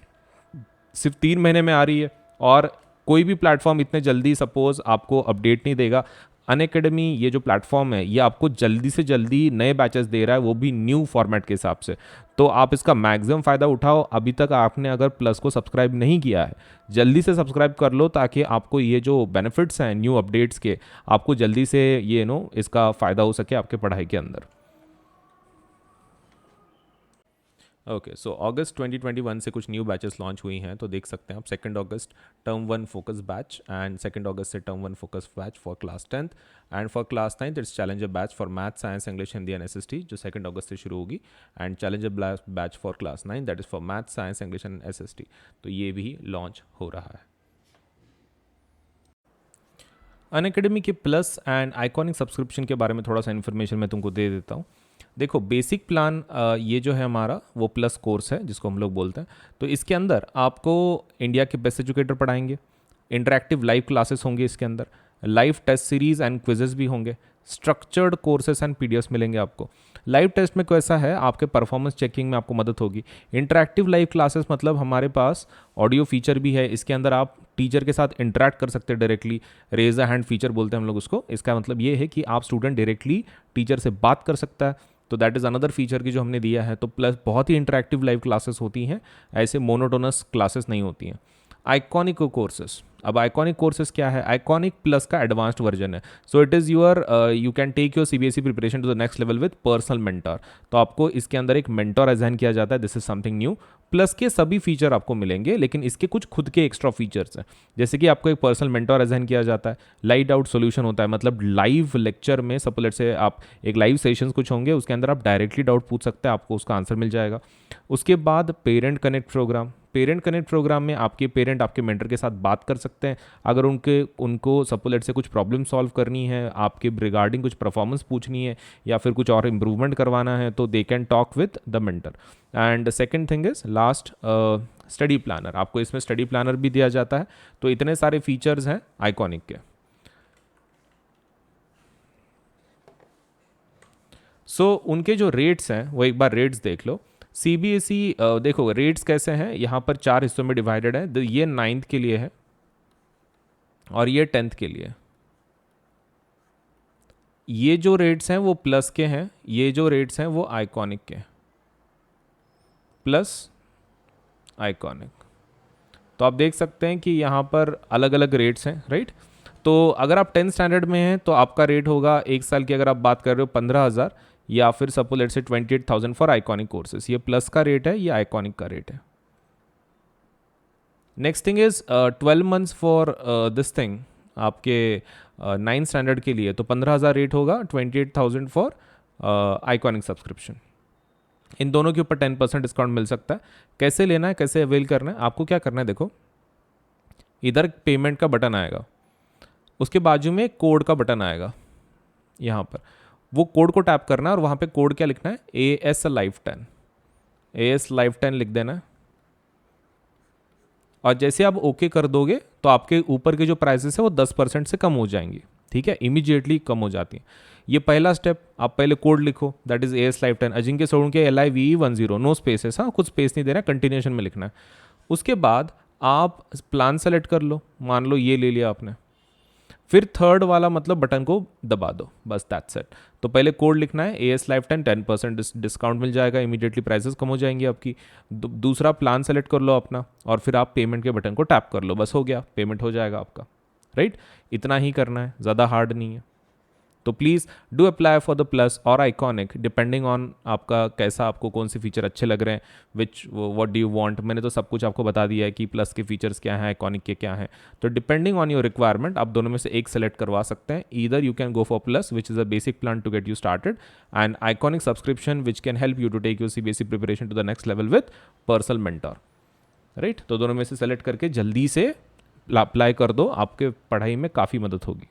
सिर्फ 3 महीने में आ रही है, और कोई भी प्लेटफॉर्म इतने जल्दी सपोज आपको अपडेट नहीं देगा। अनअकैडमी ये जो प्लेटफॉर्म है ये आपको जल्दी से जल्दी नए बैचेस दे रहा है, वो भी न्यू फॉर्मेट के हिसाब से। तो आप इसका मैक्सिमम फ़ायदा उठाओ। अभी तक आपने अगर प्लस को सब्सक्राइब नहीं किया है, जल्दी से सब्सक्राइब कर लो ताकि आपको ये जो बेनिफिट्स हैं न्यू अपडेट्स के, आपको जल्दी से ये इसका फ़ायदा हो सके आपके पढ़ाई के अंदर। ओके, सो अगस्त 2021 से कुछ न्यू बैचेस लॉन्च हुई हैं, तो देख सकते हैं आप 2 अगस्त टर्म 1 फोकस बैच, एंड 2 अगस्त से term 1 focus batch for class 10th, and for class 9th it's challenger batch for math, science, English, Hindi and SST जो 2 अगस्त से शुरू होगी, and challenger batch for class 9 that is for math, science, English and SST। तो ये भी launch हो रहा है। अनअकैडमी के प्लस एंड आइकॉनिक सब्सक्रिप्शन के बारे में थोड़ा सा इन्फॉर्मेशन मैं तुमको दे देता हूँ। देखो, बेसिक प्लान ये जो है हमारा वो प्लस कोर्स है जिसको हम लोग बोलते हैं। तो इसके अंदर आपको इंडिया के बेस्ट एजुकेटर पढ़ाएंगे, इंटरैक्टिव लाइव क्लासेस होंगे इसके अंदर, live test series and quizzes भी होंगे, स्ट्रक्चर्ड कोर्सेस एंड PDFs मिलेंगे आपको। लाइव टेस्ट में कैसा है, आपके परफॉर्मेंस चेकिंग में आपको मदद होगी। इंटरैक्टिव लाइव क्लासेस मतलब हमारे पास ऑडियो फीचर भी है, इसके अंदर आप टीचर के साथ इंटरैक्ट कर सकते हैं directly, raise a hand feature बोलते हैं हम लोग उसको। इसका मतलब ये है कि आप स्टूडेंट डायरेक्टली टीचर से बात कर सकता है, तो दैट इज़ अनदर फीचर की जो हमने दिया है। तो प्लस बहुत ही इंटरैक्टिव लाइव क्लासेस होती हैं, ऐसे मोनोटोनस क्लासेस नहीं होती हैं। आइकॉनिक कोर्सेस, अब आइकॉनिक कोर्सेज क्या है? आइकॉनिक प्लस का एडवांस्ड वर्जन है। So it is your you can take your CBSE preparation to the next level with personal mentor. तो आपको इसके अंदर एक मेंटर असाइन किया जाता है, this is something new. Plus के सभी फीचर आपको मिलेंगे, लेकिन इसके कुछ खुद के एक्स्ट्रा फीचर्स हैं, जैसे कि आपको एक पर्सनल मेंटर असाइन किया जाता है, लाइव डाउट सोल्यूशन होता है, मतलब लाइव लेक्चर में सपोज से आप एक लाइव सेशंस कुछ होंगे, उसके अंदर आप डायरेक्टली डाउट पूछ सकते हैं, आपको उसका आंसर मिल जाएगा। उसके बाद parent connect programme, parent connect programme में आपके पेरेंट आपके मेंटर के साथ बात कर सकते हैं, अगर उनको सपोज से कुछ प्रॉब्लम सॉल्व करनी है, आपके रिगार्डिंग कुछ परफॉर्मेंस पूछनी है या फिर कुछ और इम्प्रूवमेंट करवाना है, तो they can talk with the mentor. And second thing is last study planner, आपको इसमें स्टडी प्लानर भी दिया जाता है। तो इतने सारे फीचर्स हैं आइकॉनिक के। सो उनके जो रेट्स हैं वो एक बार रेट्स देख लो। CBSE देखो रेट्स कैसे हैं, यहाँ पर 4 हिस्सों में डिवाइडेड है। ये 9th के लिए है और ये 10th के लिए। ये जो रेट्स हैं वो प्लस के हैं, ये जो रेट्स हैं वो आइकॉनिक के, प्लस आइकॉनिक। तो आप देख सकते हैं कि यहाँ पर अलग अलग रेट्स हैं, राइट। तो अगर आप 10th स्टैंडर्ड में हैं तो आपका रेट होगा 1 साल की, अगर आप बात कर रहे हो 15,000, या फिर सपोज लेट्स से 28,000 फॉर आइकॉनिक कोर्सेज। ये प्लस का रेट है, ये आइकॉनिक का रेट है। Next thing is 12 months for this thing, आपके 9th स्टैंडर्ड के लिए तो 15,000 रेट होगा, 28,000 फॉर आइकॉनिक सब्सक्रिप्शन। इन दोनों के ऊपर 10% डिस्काउंट मिल सकता है। कैसे लेना है, कैसे अवेल करना है, आपको क्या करना है, देखो इधर पेमेंट का बटन आएगा, उसके बाजू में कोड का बटन आएगा यहाँ पर, वो कोड को टैप करना है और वहाँ पे कोड क्या लिखना है, AS Live 10, AS Live 10 लिख देना है। और जैसे आप ओके कर दोगे तो आपके ऊपर के जो प्राइसेस है वो 10% से कम हो जाएंगी, ठीक है, इमीडिएटली कम हो जाती हैं। ये पहला स्टेप, आप पहले कोड लिखो, that is AS Live 10 Ajinkya Solanki LIVE10, no spaces, हाँ कुछ स्पेस नहीं देना, कंटिन्यूएशन में लिखना है। उसके बाद आप प्लान सेलेक्ट कर लो, मान लो ये ले लिया आपने, फिर थर्ड वाला मतलब बटन को दबा दो, बस दैट्स इट। तो पहले कोड लिखना है AS Live 10, 10% डिस्काउंट मिल जाएगा, इमीडिएटली प्राइसेस कम हो जाएंगी आपकी। दूसरा प्लान सेलेक्ट कर लो अपना, और फिर आप पेमेंट के बटन को टैप कर लो, बस हो गया, पेमेंट हो जाएगा आपका, राइट। इतना ही करना है, ज़्यादा हार्ड नहीं है। तो please do apply for the plus और आइकॉनिक, डिपेंडिंग ऑन आपका कैसा, आपको कौन से फीचर अच्छे लग रहे हैं, विच व्हाट डू यू वांट। मैंने तो सब कुछ आपको बता दिया है कि प्लस के फीचर्स क्या हैं, आइकॉनिक के क्या हैं। तो डिपेंडिंग ऑन योर रिक्वायरमेंट आप दोनों में से एक सेलेक्ट करवा सकते हैं। Either you can go for plus which is a basic plan to get you started, and iconic subscription which can help you to take your CBSE preparation to the next level with personal mentor, right. तो दोनों में से select करके जल्दी से apply कर दो, आपके पढ़ाई में काफ़ी मदद होगी।